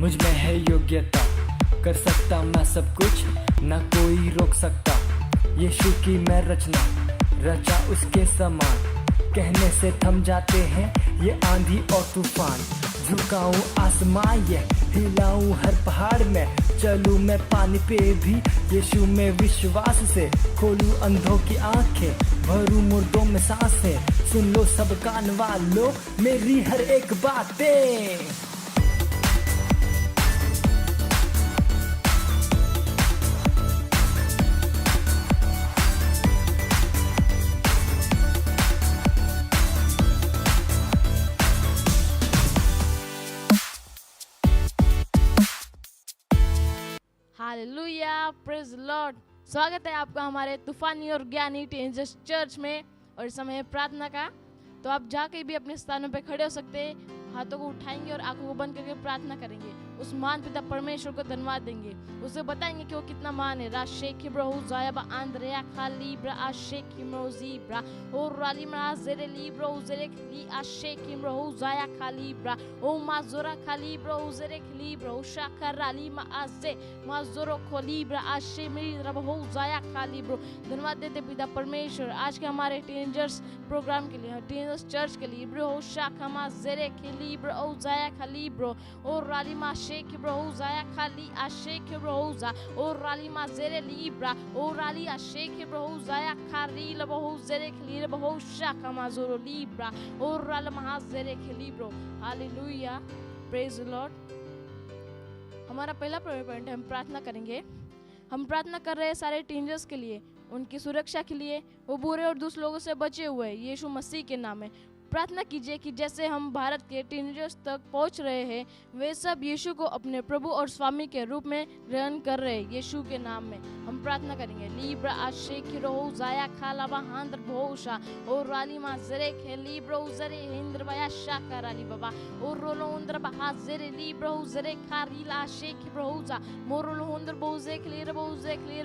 मुझ में है योग्यता, कर सकता मैं सब कुछ, ना कोई रोक सकता। यीशु की मैं रचना, रचा उसके समान। कहने से थम जाते हैं ये आंधी और तूफान। झुकाऊं आसमां ये हिलाऊं हर पहाड़ में, चलूं मैं पानी पे भी यीशु में विश्वास से। खोलूं अंधों की आंखें, भरूं मुर्दों में सांसें। सुन लो सब कान वालों मेरी हर एक बातें। Hallelujah, praise Lord. स्वागत है आपका हमारे तूफानी और ज्ञानी टीनेजर्स चर्च में। और इस समय प्रार्थना का, तो आप जाके भी अपने स्थानों पे खड़े हो सकते हैं, हाथों को उठाएंगे और आंखों को बंद करके प्रार्थना करेंगे। उस महान पिता परमेश्वर को धन्यवाद देंगे, उसे बताएंगे कि वो कितना महान है। राशेख ब्रहु जायबा आंद्रेया खाली ब्रा आशेख हिमरोजी ब्रा और राली मरा जेरे लीब्रो जेरे खली आशेख हिमरोहु जाया खाली ब्रा ओ माजोरा खाली ब्रो जेरे खली ब्रो शाकर राली मा आजे माजोरो खोली ब्रा आशे मेरी रबहु जाया खाली ब्रो। धन्यवाद देते पिता परमेश्वर आज के हमारे टीनेजर्स प्रोग्राम के लिए, टीनेजर्स चर्च के लिए। ब्रो शाखा मा जेरे खली ब्रो जाया खाली ब्रो और राली मा शेख ब्रो जाया खाली आशेख ब्रो जा और राली मा जेरे लीब्रा और राली आशेख ब्रो जाया खाली लबहु जेरे खली ब्रो शाखा मा जोरो लीब्रा और राल मा जेरे खली bro. Hallelujah, praise the Lord. हमारा पहला पॉइंट है, हम प्रार्थना करेंगे। हम प्रार्थना कर रहे हैं सारे टीनेजर्स के लिए, उनकी सुरक्षा के लिए। वो बुरे और दुष्ट लोगों से बचे हुए हैं यीशु मसीह के नाम में। प्रार्थना कीजिए कि जैसे हम भारत के टीनेजर्स तक पहुंच रहे हैं, वे सब यीशु को अपने प्रभु और स्वामी के रूप में ग्रहण कर रहे हैं यीशु के नाम में। हम प्रार्थना करेंगे। लीब्रा आशेख रोहु जाया खालाबा हांद्र भोशा और राली मा जरे खे लीब्रो जरे हिंद्र बया शाका राली बाबा और रोलो उंद्र बहा जरे लीब्रो जरे खारी आशेख ब्रोजा मोरोलो उंद्र बोजे क्लियर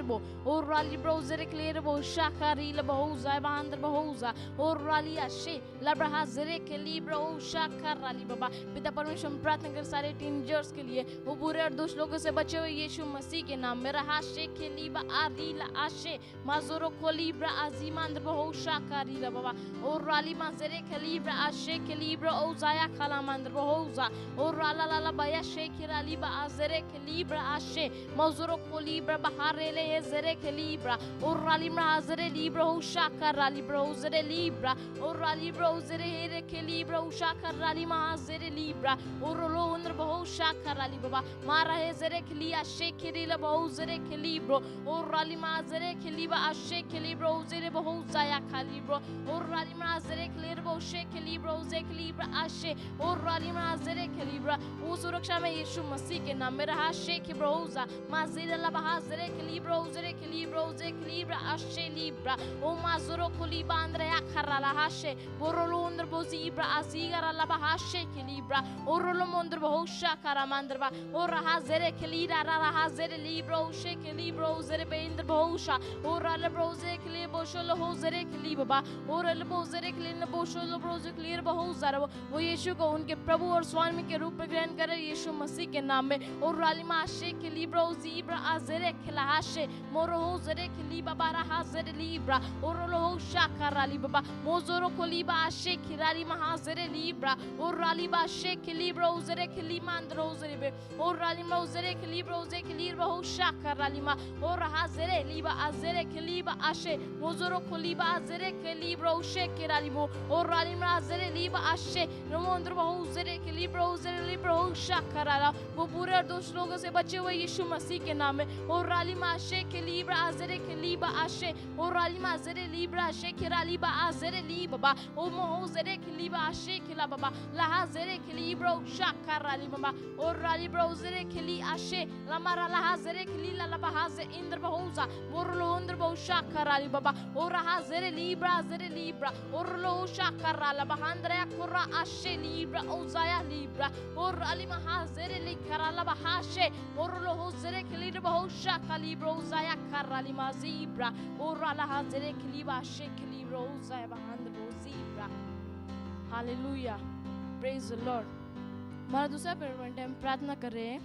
बो और राली ब्रो जरे क्लियर बो शाका रील बहुजा बांद्र बहुजा और राली आशे लब्रा जरे के लीब्रो शाका राली बाबा। पिता परमेश्वर हम प्रार्थना कर सारे टीनेजर्स के लिए, वो बुरे और दुष्ट लोगों से बचे हुए यीशु मसीह के नाम में। रहा शेख के लीबा आरीला आशे माजोरो कोलीब्रा आजीमांद्र बहु शाका रीला बाबा और राली माजरे के लीब्रा आशे के लीब्रा ओ जाया खालामांद्र बहुजा और राला लाला बाया शेख राली बा आजरे के लीब्रा आशे माजोरो कोलीब्रा बहारेले ये जरे के लीब्रा और राली माजरे लीब्रा ओ शाका राली ब्रो जरे लीब्रा और राली ब्रो जरे हेरे के लीब्रा ओ शाका राली माजरे लीब्रा और लो उंद्र बहु शाका राली बाबा मारा है जरे के लिया शेख रीला बहु जरे के लीब्रो और राली माजरे के लीबा आशे के लीब्रो जरे बहु जाया खाली ब्रो और राली माजरे के लीब्रो शेख के लीब्रो जे के लीब्रा आशे और राली माजरे के लीब्रा वो सुरक्षा में यीशु मसीह के नाम में। रहा शेख ब्रोजा माजरे ला बहाजरे के लीब्रो जरे के लीब्रो जे के लीब्रा आशे लीब्रा ओ माजरो को लीबा अंद्रे आखरा ला हाशे बोरोलो अंद्र बोजीब्रा आसीगा ला बहाशे के लीब्रा और रोलो मंद्र बहु शाका मंद्रबा और रहा जरे के लीरा रहा जरे लीब्रो शे के लीब्रो जरे बेंद्र बहुशा और अल ब्रोजे के लिए बोशलो हो जरे के लिए बाबा और अल बोजरे के लिए बोशलो ब्रोजे के लिए बहु जरा वो यीशु को उनके प्रभु और स्वामी के रूप में ग्रहण करे यीशु मसीह के नाम में। और रालिमा शे के लीब्रो जीब्रा आजरे के लाशे मोरो हो जरे के लिए बाबा रहा जरे लीब्रा और लो हो शाका राली बाबा मोजरो को लीबा आशे की राली महाजरे लीब्रा और रालीबा शे के लीब्रो जरे के लिए मांद्रो जरे बे और रालिमा जरे के लीब्रो जे के लिए बहु शाका रालिमा और रहा जरे लीबा आजरे के लीबा आशे मोजरो को लीबा आजरे के लीब्रो शे के रालिमो और रालिमा आजरे लीबा आशे नमोंद्र बहु जरे के लीब्रो जरे लीब्रो शाका राला वो बुरे और दोस्त लोगों से बचे हुए यीशु मसीह के नाम में। और रालिमा आशे के लीब्रा आजरे के लीबा आशे और रालिमा आजरे लीब्रा आशे के रालिबा आजरे ली बाबा ओ मोह जरे के लीबा आशे के ला बाबा लहा जरे के लीब्रो शाका राली बाबा और रालिब्रो जरे के ली आशे लमारा लहा जरे के ली ला बाहा से इंद्र बहुजा मोरलो इंद्र बहु शाका राली बाबा और रहा जरे लीब्रा और लो शाका राला बहांद्रा कुरा आशे लीब्रा ओ जाया लीब्रा और राली महा जरे ली कराला बहाशे और लो हो जरे के ली बहु शाका लीब्रो जाया कराली माजीब्रा और राला जरे के ली बाशे के लीब्रो जाया बहांद्र बहु zebra. Hallelujah, praise the Lord. हमारा दूसरा पॉइंट है, हम प्रार्थना कर रहे हैं।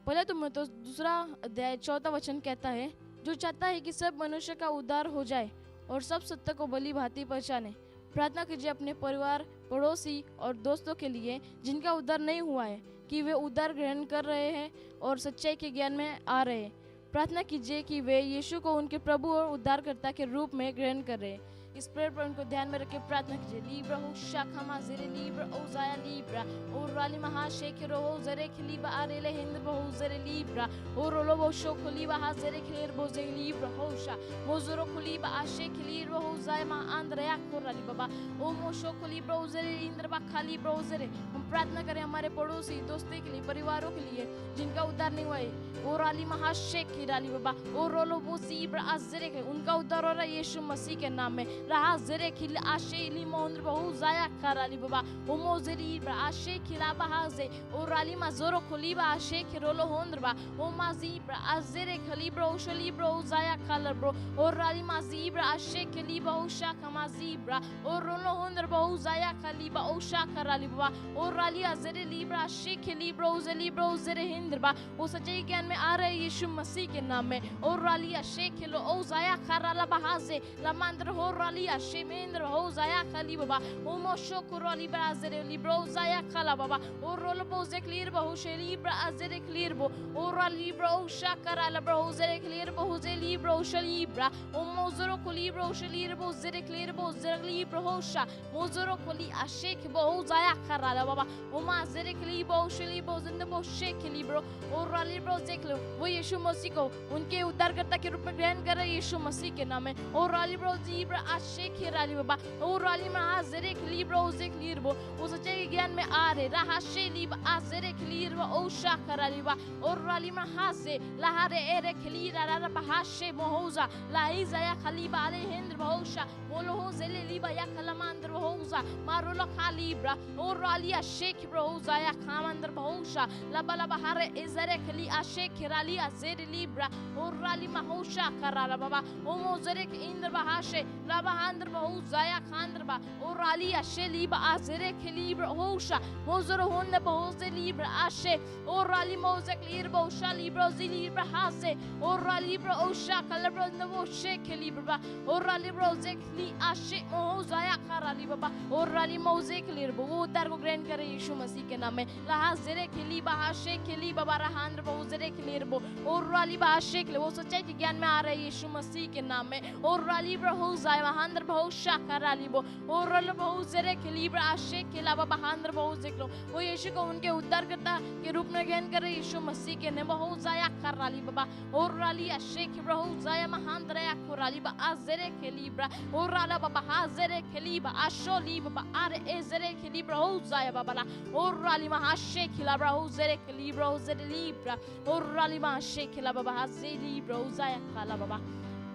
पहले तो मैं तो दूसरा अध्याय 4वां वचन कहता है, जो चाहता है कि सब मनुष्य का उद्धार हो जाए और सब सत्य को भली भांति पहचाने। प्रार्थना कीजिए अपने परिवार, पड़ोसी और दोस्तों के लिए जिनका उद्धार नहीं हुआ है, कि वे उद्धार ग्रहण कर रहे हैं और सच्चाई के ज्ञान में आ रहे हैं। प्रार्थना कीजिए कि वे यीशु को उनके प्रभु और उद्धारकर्ता के रूप में ग्रहण कर रहे हैं। इस प्रेयर पॉइंट को ध्यान में रख के प्रार्थना कीजिए। लीब्रा हो शाखा माजेरे लीब्रा ओ जाया लीब्रा और राली महा शेख रोहो जरे खलीबा आरेले हिंद बहु जरे लीब्रा और रोलो वो शो खलीबा हा जरे खलीर बो जे लीब्रा होशा मोजरो खलीबा आशे खलीर हो जाय मा आंद्रया को राली बाबा ओ मोशो खलीब्रा ओ जरे इंद्र बा खाली ब्रो जरे। हम प्रार्थना करें हमारे पड़ोसी, दोस्तों के लिए, परिवारों के लिए जिनका उद्धार नहीं हुआ है। ओ राली महा शेख की राली बाबा और रोलो वो जीब्रा आजरे के उनका उद्धार हो रहा है यीशु मसीह के नाम में। रहा जरे खिल आशे ली मोंद्र बहु जाया कराली बाबा ओ मोजरी ब्रा आशे खिला बहाजे ओ राली मा जोरो खलीबा आशे खिरोलो होंद्र बा ओ मा जीब्रा आजरे खलीब्रा ओ शलीब्रा ओ जाया खालर ब्रो ओ राली मा जीब्रा आशे खलीबा ओ शाखा मा जीब्रा ओ रोलो होंद्र बहु जाया खलीबा ओ शाखा राली बाबा ओ राली आजरे लीब्रा आशे खलीब्रा ओ जलीब्रा ओ जरे हिंद्र बा ओ सच्चाई ज्ञान में आ रहे यीशु मसीह के नाम में। ओ राली आशे खिलो ओ जाया खराला बहाजे लमांद्र हो राली आशे मेंद्र हो जाया खाली बाबा ओ मोशो कुरोली ब्राजरे लिब्रो जाया खाला बाबा ओ रोलो बोजे क्लियर बहु शेली ब्राजरे क्लियर बो ओ राली ब्रो शाकरा लब्रो जरे क्लियर बहु जे लिब्रो शली ब्रा ओ मोजरो कुली ब्रो शली बो जरे क्लियर बो जरे लिब्रो होशा मोजरो कुली आशेख बहु जाया खराला बाबा ओ मा जरे क्ली बहु शली बो जिंद बो शेख लिब्रो ओ राली ब्रो जेक्लो वो यीशु मसीह को उनके उद्धारकर्ता के रूप में ग्रहण कर रहे यीशु मसीह के नाम में। ओ राली ब्रो जीब्रा आशेख राली बाबा ओ राली मा जरे क्ली ब्रो जे क्लियर बो ओ सच्चाई के ज्ञान में आ रहे रहा शेली बा आजरे क्लियर बो ओ शाखा राली बा ओ राली मा हासे लहारे एरे क्लियर रा बहाशे मोहोजा लाइजा या खलीबा आले हिंद बहुशा मोलो हो जेले लीबा या कलमांदर बहुजा मारोलो खालीब्रा ओ राली आशेख बहुजा या खामंदर बहुशा लबा लबा हारे इजरे खली आशेख राली आजरे लीब्रा ओ राली मा होशा कराला बाबा ओ मोजरे इंद्र बहाशे लबा अंदर बहुजा या खांदर बा ओ राली आशे लीबा आजरे खलीब्रा होशा मोजरो होन बहुजे लीब्रा आशे ओ राली मोजे क्लियर बहुशा लीब्रा जिलीब्रा हासे ओ राली ब्रा ओशा कलब्रा नवो शेख लीब्रा ओ राली ब्रा जे क्ली आशे मोजा या कराली बाबा ओ राली मोजे क्लियर वो उद्धार को ग्रहण करे यीशु मसीह के नाम में। लहा जरे खली बहाशे खली बाबा रहांद्र बहु जरे क्लियर बो ओ राली बहाशे क्लियर वो सच्चाई के ज्ञान में आ रहे यीशु मसीह के नाम में। ओ राली ब्रा हो जाय वहांद्र बहु शाखा राली बो ओ रल बहु जरे खली ब्रा आशे खला बाबा हांद्र बहु जेक्लो वो यीशु को उनके उद्धारकर्ता के रूप में ग्रहण करे यीशु मसीह के नाम बहु जाया कराली बाबा ओ राली आशे खब्रा हो जाय महांद्र या कराली बा आजरे खली ब्रा ओ राला बाबा हाजरे खली बा आशोली बाबा आरे एजरे खली ब्रा हो जाय बाबा ला ओ राली महाशे खला ब्रा हो जरे खली ब्रा हो जरे लीब्रा ओ राली महाशे खला बाबा हाजेली ब्रा हो जाय खाला बाबा।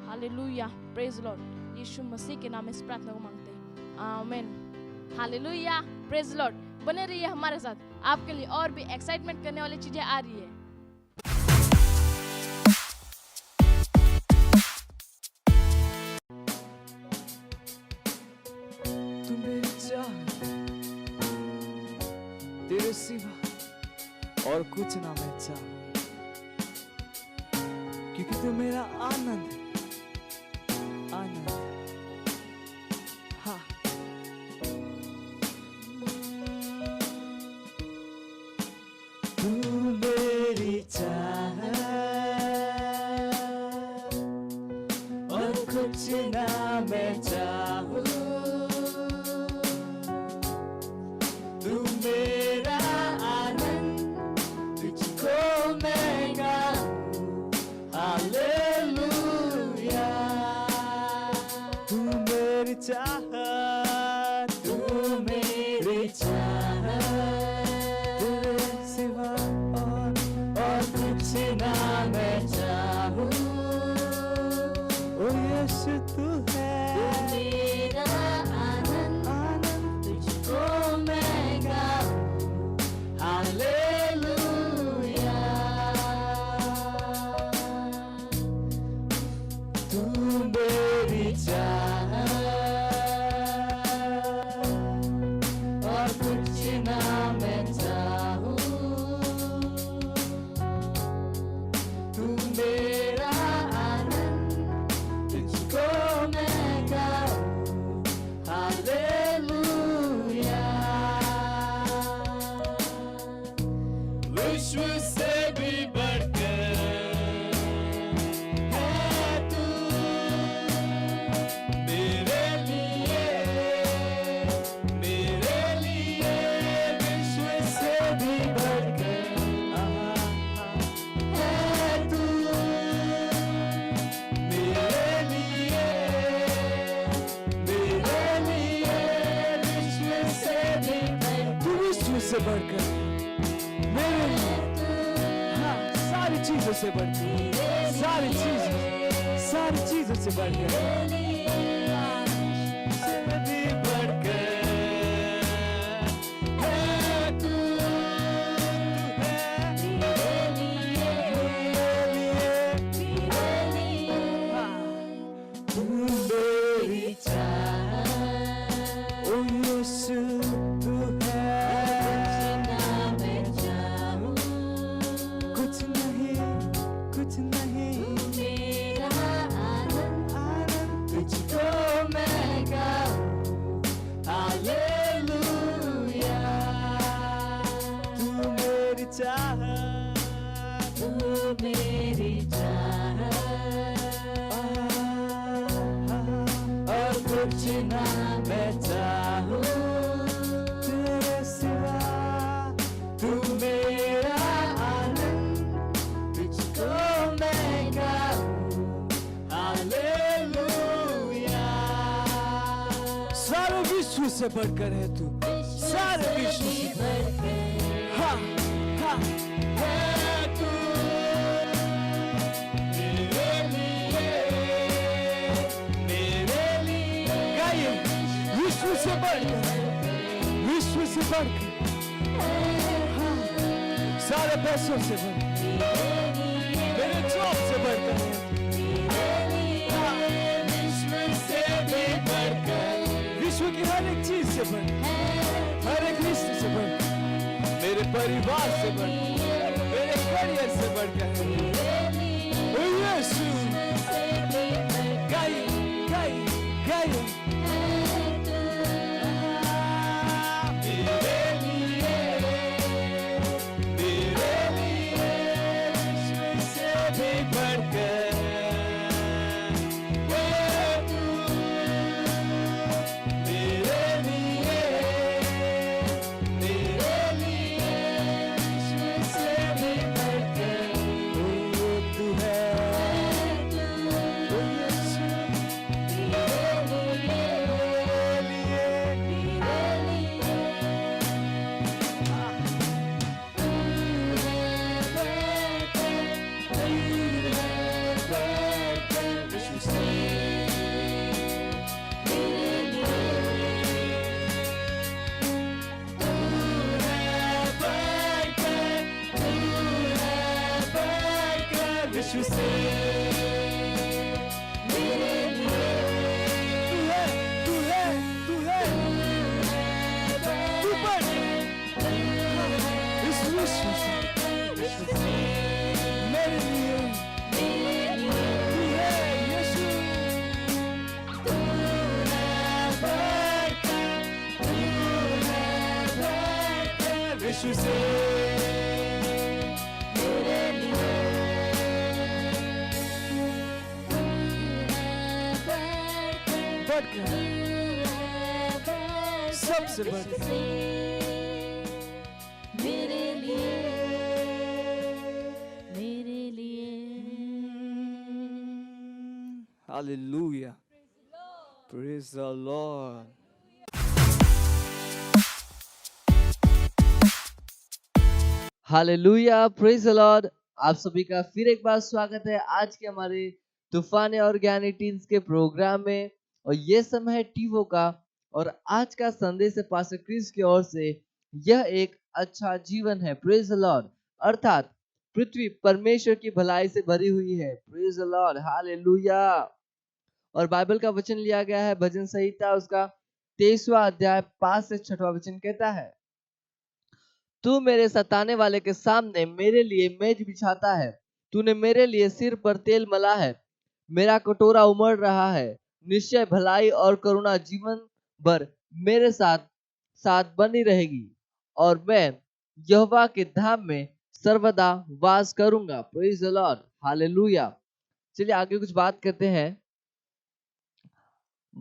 Hallelujah, praise Lord. Yeshu Masih के नाम में इस प्रार्थना को मांगते हैं, आमीन। Hallelujah, praise Lord. बने रहिए हमारे साथ, आपके लिए और भी एक्साइटमेंट करने वाली चीजें आ रही है। तू मेरी चाहत, तेरे सिवा और कुछ ना मैं चाहूं, क्योंकि तू मेरा आनंद है, आनंद हाँ। तू मेरी चाहत और कुछ ना मैं चाहूं, तू मेरा आनंद, तुझको मैं गाऊं, हालेलुया। तू मेरी चाहत, तू मेरी चाहत, तेरे सिवा और कुछ ना मैं चाहूं, ओ यीशु तू है मेरा आनंद, आनंद तुझको मैं गाऊं, हालेलुया। तू मेरी चाहत, से बढ़कर, मेरे लिए, हाँ, सारी चीजों से बढ़कर, सारी चीजों से बढ़कर, से भी बढ़कर है तू है मेरे लिए, हाँ, तू मेरी चाह, ओ यीशु तू है, कुछ नहीं मेरा आनंद तुझको मैं गाऊं, हालेलुया, तू मेरी चाह, तू मेरी चाह, और कुछ ना मैं चाहूं तेरे सिवा, तू मेरा आनंद, तुझको मैं गाऊं, हालेलुया, सारे विश्व से बढ़कर है तू, सारे विश्व से बढ़कर, हाँ हाँ है तू मेरे लिए, गाइए, विश्व से बढ़कर, विश्व से बढ़कर, हाँ, सारे पैसों से बढ़कर, मेरे जॉब से बढ़कर है, हाँ, विश्व से भी बढ़कर, विश्व की हर एक चीज से बढ़कर, हर एक रिश्ते से बढ़कर, मेरे परिवार से बढ़कर, मेरे करियर से बढ़कर है, ओ यीशु, गाइए गाइए गाइए, मेरे लिए विश्व से भी बढ़कर है तू, मेरे लिए विश्व से भी बढ़कर, ओ तू है, ओ यीशु, विश्व से मेरे लिए, तू है, तू है, तू बढ़ इस विश्व से मेरे लिए, तू है यीशु, तू है बढ़कर विश्व से मेरे लिए, बढ़कर, सबसे बढ़कर, मेरे लिए, मेरे लिए। Hallelujah. Praise the Lord. Hallelujah, praise the Lord. आप सभी का फिर एक बार स्वागत है आज के हमारे तूफानी और ज्ञानी टीन्स के प्रोग्राम में। और ये समय है टीवो का, और आज का संदेश है पास्टर क्रिस की ओर से, यह एक अच्छा जीवन है। Praise the Lord. अर्थात पृथ्वी परमेश्वर की भलाई से भरी हुई है। Praise the Lord, hallelujah. और बाइबल का वचन लिया गया है भजन संहिता उसका 23वां अध्याय 5 से 6वां वचन कहता है, तू मेरे सताने वाले के सामने मेरे लिए मेज बिछाता है, तूने मेरे लिए सिर पर तेल मला है, मेरा कटोरा उमड़ रहा है। निश्चय भलाई और करुणा जीवन भर मेरे साथ साथ बनी रहेगी, और मैं यहोवा के धाम में सर्वदा वास करूंगा। Praise the Lord, hallelujah. चलिए आगे कुछ बात करते हैं।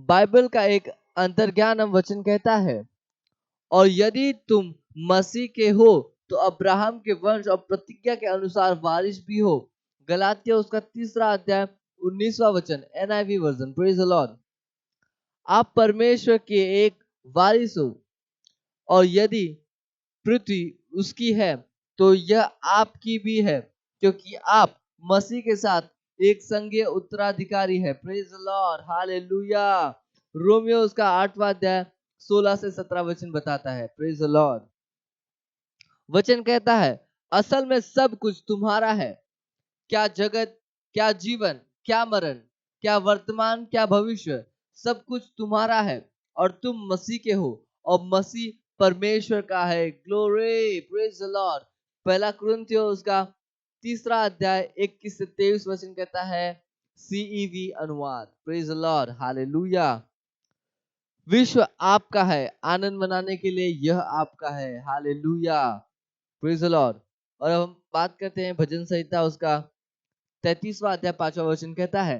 बाइबल का एक अंतर्ज्ञान वचन कहता है, और यदि तुम मसीह के हो तो अब्राहम के वंश और प्रतिज्ञा के अनुसार वारिस भी हो। गलातिया उसका 3 अध्याय 19वां वचन, NIV version. Praise the Lord. आप परमेश्वर के एक वारिस हो, और यदि पृथ्वी उसकी है तो यह आपकी भी है, क्योंकि आप मसीह के साथ एक संघीय उत्तराधिकारी है। Praise the Lord, hallelujah. Romeo उसका 8वां अध्याय 16 से 17 वचन बताता है। Praise the Lord. वचन कहता है, असल में सब कुछ तुम्हारा है, क्या जगत, क्या जीवन, क्या मरण, क्या वर्तमान, क्या भविष्य, सब कुछ तुम्हारा है और तुम मसीह के हो और मसीह परमेश्वर का है। Glory, praise the Lord. पहला कुरिन्थियों उसका 3 अध्याय 21 से 23 वचन कहता है, CEV अनुवाद। Praise the Lord, hallelujah. विश्व आपका है, आनंद मनाने के लिए यह आपका है। Hallelujah, praise the Lord. और अब हम बात करते हैं भजन संहिता उसका 33वां अध्याय 5वां वचन कहता है,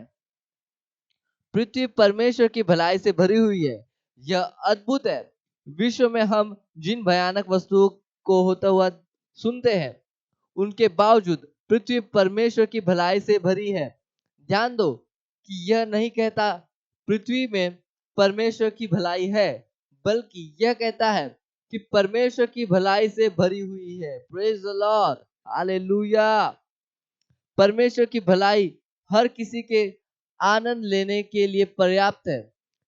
पृथ्वी परमेश्वर की भलाई से भरी हुई है, यह अद्भुत है। विश्व में हम जिन भयानक वस्तुओं को होता हुआ सुनते हैं, उनके बावजूद पृथ्वी परमेश्वर की भलाई से भरी है। ध्यान दो कि यह नहीं कहता पृथ्वी में परमेश्वर की भलाई है, बल्कि यह कहता है कि परमेश्वर की भलाई से भरी हुई है। Praise the Lord, hallelujah. परमेश्वर की भलाई हर किसी के आनंद लेने के लिए पर्याप्त है।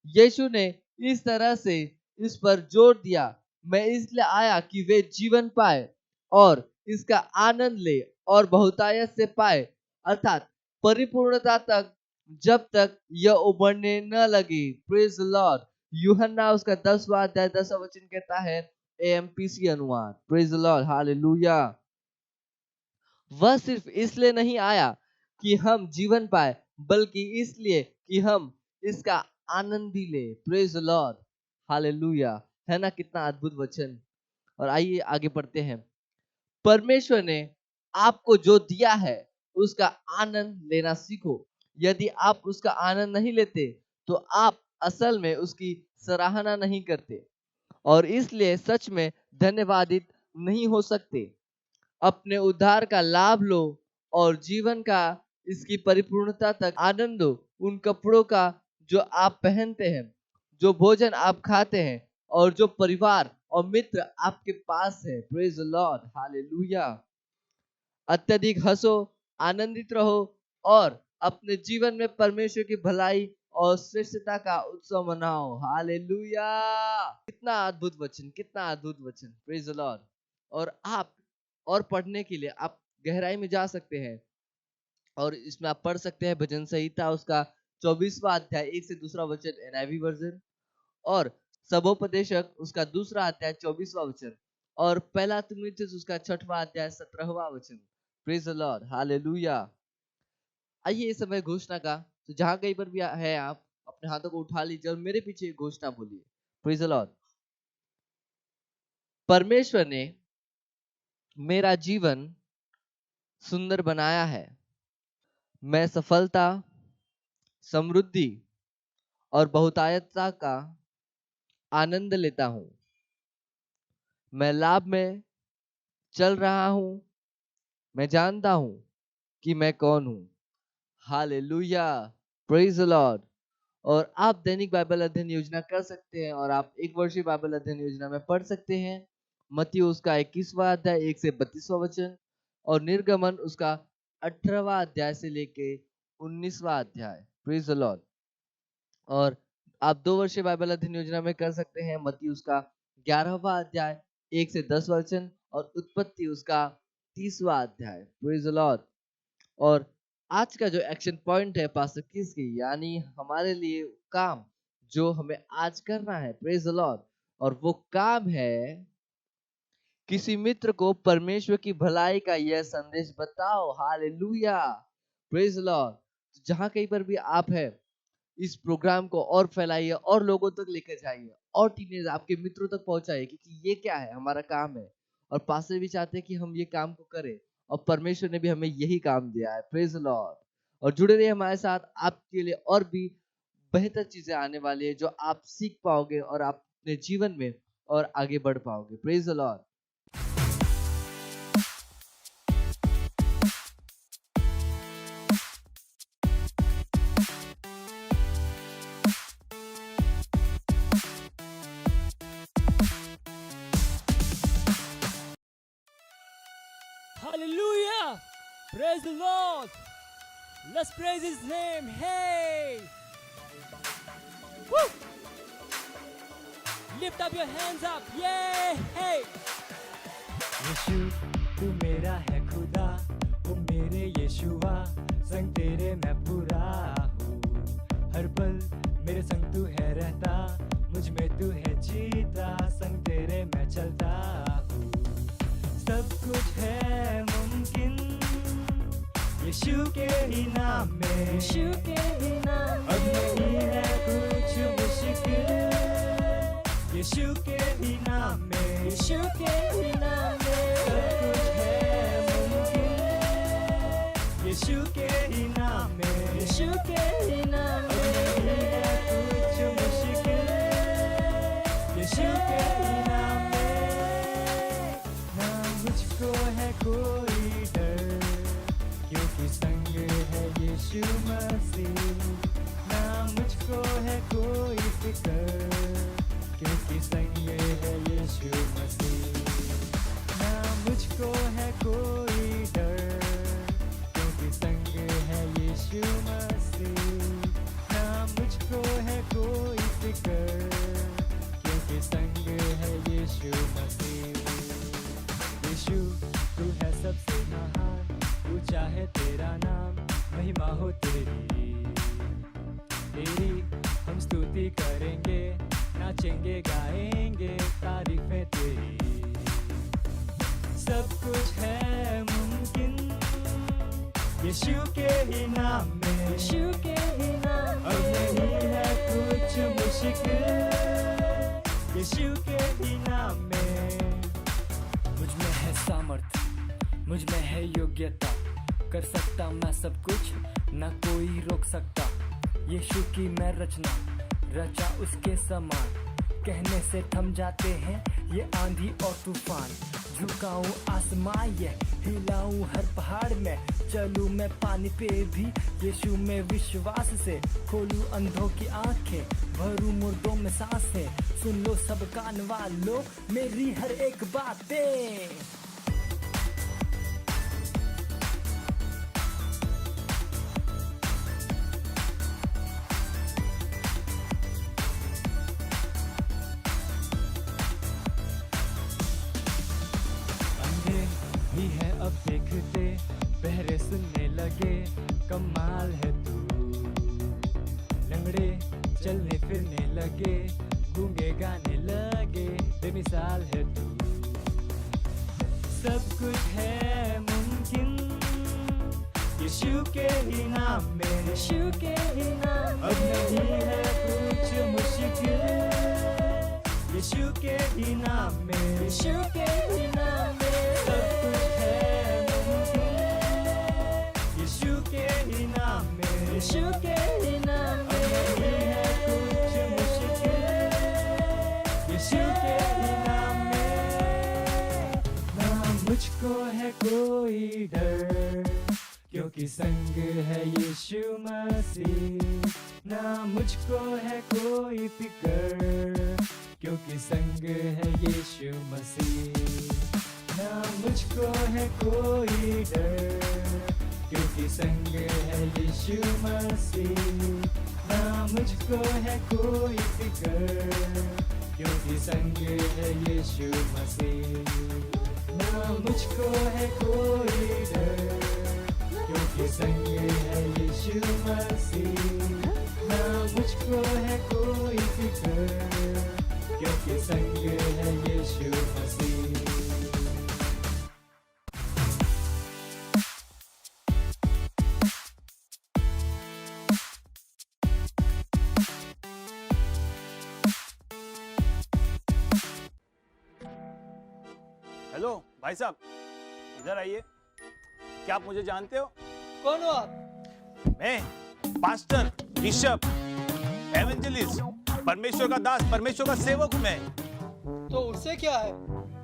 यीशु ने इस तरह से इस पर जोर दिया, मैं इसलिए आया कि वे जीवन पाए और इसका आनंद ले और बहुतायत से पाए, अर्थात परिपूर्णता तक, जब तक यह उभरने न लगे। Praise the Lord. यूहन्ना उसका 10वां अध्याय 10वां वचन कहता है, AMPC अनुवाद। Praise the Lord, hallelujah. वह सिर्फ इसलिए नहीं आया कि हम जीवन पाए, बल्कि इसलिए कि हम इसका आनंद भी ले। Praise the Lord, hallelujah. है ना कितना अद्भुत वचन। और आइए आगे पढ़ते हैं। परमेश्वर ने आपको जो दिया है उसका आनंद लेना सीखो। यदि आप उसका आनंद नहीं लेते तो आप असल में उसकी सराहना नहीं करते और इसलिए सच में धन्यवादित नहीं हो सकते। अपने उद्धार का लाभ लो और जीवन का इसकी परिपूर्णता तक आनंद लो। उन कपड़ों का जो आप पहनते हैं, जो भोजन आप खाते हैं और जो परिवार और मित्र आपके पास है। Praise the Lord, hallelujah. अत्यधिक हंसो, आनंदित रहो और अपने जीवन में परमेश्वर की भलाई और श्रेष्ठता का उत्सव मनाओ। हालेलुया। कितना अद्भुत वचन, कितना अद्भुत वचन। Praise the Lord. और आप और पढ़ने के लिए आप गहराई में जा सकते हैं और इसमें आप पढ़ सकते हैं भजन संहिता उसका 24वां अध्याय 1 से 2 वचन NIV वर्जन, और सबोपदेशक उसका 2 अध्याय 24वां वचन, और पहला तिमुथियुस उसका 6वां अध्याय 17वां वचन। Praise the Lord, hallelujah. आइए इस समय घोषणा का, तो जहां कहीं पर भी है आप अपने हाथों को उठा लीजिए और मेरे पीछे घोषणा बोलिए। Praise the Lord. परमेश्वर ने मेरा जीवन सुंदर बनाया है। मैं सफलता, समृद्धि और बहुतायतता का आनंद लेता हूं। मैं लाभ में चल रहा हूं। मैं जानता हूं कि मैं कौन हूं। Hallelujah, praise the Lord. और आप दैनिक बाइबल अध्ययन योजना कर सकते हैं और आप एक वर्षीय बाइबल अध्ययन योजना में पढ़ सकते हैं मत्ती उसका 21वां अध्याय 1 से 32वां वचन और निर्गमन उसका 18वां अध्याय से लेके 19वां अध्याय। Praise the Lord. और आप 2 वर्षीय बाइबल अध्ययन योजना में कर सकते हैं मत्ती उसका 11वां अध्याय 1 से 10 वचन और उत्पत्ति उसका 30वां अध्याय। Praise the Lord. और आज का जो एक्शन पॉइंट है पास्टर किस की, यानी हमारे लिए काम जो हमें आज करना है। Praise the Lord. और वो काम है किसी मित्र को परमेश्वर की भलाई का यह संदेश बताओ। Hallelujah, praise the Lord. जहां कहीं पर भी आप है, इस प्रोग्राम को और फैलाइए और लोगों तक लेकर जाइए और टीनेज आपके मित्रों तक पहुंचाइए, क्योंकि ये क्या है, हमारा काम है और पास्टर भी चाहते हैं कि हम ये काम को करें और परमेश्वर ने भी हमें यही काम दिया है। Praise the Lord. और जुड़े रहिए हमारे साथ, आपके लिए और भी बेहतर चीजें आने वाली है जो आप सीख पाओगे और आप अपने जीवन में और आगे बढ़ पाओगे। Praise the Lord. Praise the Lord. Let's praise His name. Hey. Woo. Lift up your hands up. Yeah. Hey. यीशु तू मेरा है खुदा, ओ मेरे यीशुआ, संग तेरे मैं पूरा हूँ। हर पल मेरे संग तू है रहता, मुझ में तू है जीता, संग तेरे मैं चलता हूँ। सब कुछ है मुमकिन यीशु के ही नाम में, यीशु के ही नाम में। अब नहीं है कुछ मुश्किल यीशु के ही नाम में, यीशु के ही नाम में। सब कुछ है मुमकिन यीशु के ही नाम में, यीशु के ही नाम में। अब नहीं है कुछ मुश्किल यीशु के ही नाम में। ना मुझको है कोई डर, क्योंकि संग है यीशु मसीह। ना मुझको है कोई फिक्र, क्योंकि संग है यीशु मसीह। ना मुझको है कोई डर, क्योंकि संग है यीशु मसीह। ना मुझको है कोई फिक्र, क्योंकि संग है यीशु मसीह। यीशु तू है सबसे महान, ऊंचा है तेरा नाम, महिमा हो तेरी। तेरी हम स्तुति करेंगे, नाचेंगे गाएंगे तारीफें तेरी। सब कुछ है मुमकिन यीशु के ही नाम में, यीशु के ही नाम में। अब नहीं है कुछ मुश्किल यीशु के ही नाम में। मुझ में है सामर्थ, मुझ में है योग्यता, कर सकता मैं सब कुछ, ना कोई रोक सकता। यीशु की मैं रचना, रचा उसके समान, कहने से थम जाते हैं ये आंधी और तूफान। झुकाऊं आसमां ये हिलाऊं हर पहाड़ में, चलूं मैं पानी पे भी यीशु में विश्वास से। खोलूं अंधों की आंखें, भरूं मुर्दों में सांसें, सुन लो सब कान वालों मेरी हर एक बातें। ही है अब देखते, बहरे सुनने लगे, कमाल है तू। लंगड़े चलने फिरने लगे, गूंगे गाने लगे, बेमिसाल है तू। सब कुछ है मुमकिन यीशु के ही नाम में, यीशु के ही नाम में। अब नहीं है कुछ मुश्किल यीशु के ही नाम में, यीशु के ही नाम में। सब कुछ है मुमकिन यीशु के ही नाम में, यीशु के ही नाम में। अब नहीं है कुछ मुश्किल यीशु के ही नाम में। ना मुझको है कोई डर, क्योंकि संग है यीशु मसीह। ना मुझको है कोई फिक्र, क्योंकि संग है यीशु मसीह। ना मुझको है कोई डर, क्योंकि संग है यीशु मसीह। ना मुझको है कोई फिक्र, क्योंकि संग है यीशु मसीह। ना मुझको है कोई डर, क्योंकि संग है यीशु मसीह। ना मुझको है कोई फिक्र, क्योंकि संग है यीशु मसीह। हेलो भाई साहब, इधर आइए। क्या आप मुझे जानते हो? कौन हो आप? मैं पास्टर, बिशप, एवेंजलिस्ट, परमेश्वर का दास, परमेश्वर का सेवक हूं मैं। तो उससे क्या है?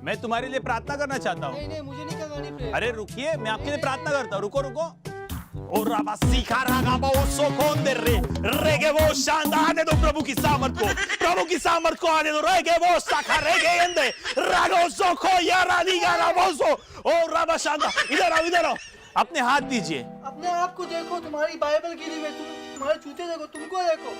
मैं तुम्हारे लिए प्रार्थना करना चाहता हूँ। नहीं नहीं, मुझे नहीं करवानी प्रेयर। अरे रुकिए, मैं आपके लिए प्रार्थना करता हूँ। रुको रुको। और राबा सीखा रागा वो कौन दे रे रेगे वो शांत आने दो प्रभु की सामर्थ को, प्रभु की सामर्थ को आने दो। रेगे वो साखा रेगे यंदे रागो सो को यारा दी गाना बोसो। और राबा शांत, इधर आओ इधर आओ। अपने हाथ दीजिए। अपने आप को देखो, तुम्हारी बाइबल गिरी हुई, तुम्हारे जूते देखो, तुमको देखो।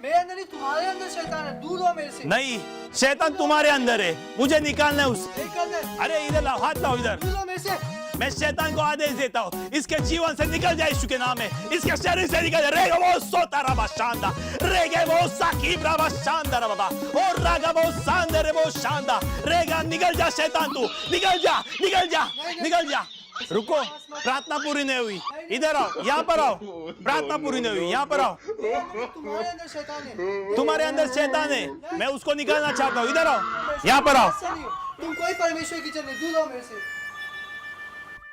मेरे अंदर नहीं, तुम्हारे अंदर शैतान है, दूर हो मेरे से। नहीं, शैतान तुम्हारे अंदर है, मुझे निकालना है उससे। नहीं करना है, अरे इधर लाओ, हाथ लाओ इधर। दूर हो मेरे से। मैं शैतान को आदेश देता हूँ, इसके जीवन से निकल जाए यीशु के नाम में, इसके शरीर से निकल जाए। रेगा वो सोता रबा शानदा, रेगे वो साकीब रबा शानदा बाबा, और रागा वो शानदार वो शानदा। रेगा निकल जा शैतान, तू निकल जा, निकल जा, निकल जा। रुको, प्रार्थना पूरी नहीं हुई, इधर आओ, यहाँ पर आओ। प्रार्थना पूरी नहीं हुई, यहाँ पर आओ। तुम्हारे अंदर शैतान है, तुम्हारे अंदर शैतान है, मैं उसको निकालना चाहता हूँ। इधर आओ, यहाँ पर आओ। ऐसा नहीं हो। तुम कोई परमेश्वर की जन नहीं, दूर हो मेरे से।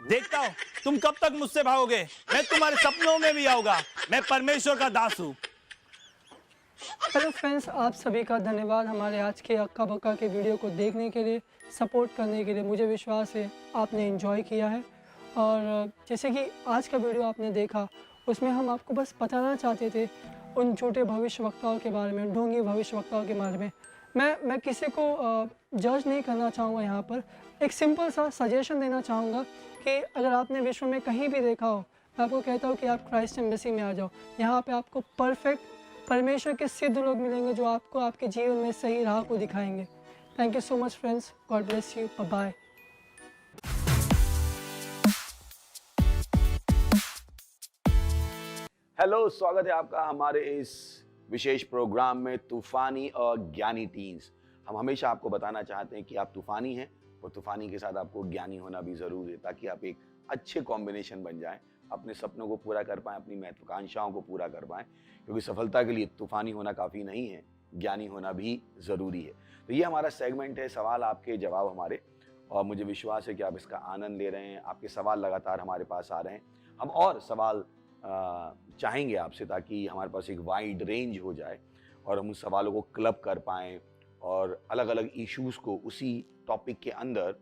देखता हूँ तुम कब तक मुझसे भागोगे। मैं तुम्हारे सपनों में भी आऊंगा। मैं परमेश्वर का दास हूँ। हेलो फ्रेंड्स, आप सभी का धन्यवाद हमारे आज के अक्का बक्का के वीडियो को देखने के लिए, सपोर्ट करने के लिए। मुझे विश्वास है आपने एंजॉय किया है। और जैसे कि आज का वीडियो आपने देखा, उसमें हम आपको बस बताना चाहते थे उन झूठे भविष्यवक्ताओं के बारे में, ढोंगी भविष्यवक्ताओं के बारे में। मैं किसी को जज नहीं करना चाहूँगा यहाँ पर। एक सिंपल सा सजेशन देना चाहूँगा कि अगर आपने विश्व में कहीं भी देखा हो, मैं आपको कहता हूँ कि आप क्राइस्ट एम्बेसी में आ जाओ। यहाँ पे आपको परफेक्ट परमेश्वर के सिद्ध लोग मिलेंगे जो आपको आपके जीवन में सही राह को दिखाएंगे। Thank you so much friends, God bless you, bye bye. Hello, स्वागत है आपका हमारे इस विशेष प्रोग्राम में, तूफानी और ज्ञानी टीन्स। हम हमेशा आपको बताना चाहते हैं कि आप तूफानी हैं और तूफानी के साथ आपको ज्ञानी होना भी ज़रूर है, ताकि आप एक अच्छे कॉम्बिनेशन बन जाएं, अपने सपनों को पूरा कर पाएं, अपनी महत्वाकांक्षाओं को पूरा कर पाएं। क्योंकि सफलता के लिए तूफानी होना काफ़ी नहीं है, ज्ञानी होना भी ज़रूरी है। तो ये हमारा सेगमेंट है, सवाल आपके जवाब हमारे, और मुझे विश्वास है कि आप इसका आनंद ले रहे हैं। आपके सवाल लगातार हमारे पास आ रहे हैं। हम और सवाल चाहेंगे आपसे, ताकि हमारे पास एक वाइड रेंज हो जाए और हम उन सवालों को क्लब कर पाएँ और अलग अलग इश्यूज़ को उसी टॉपिक के अंदर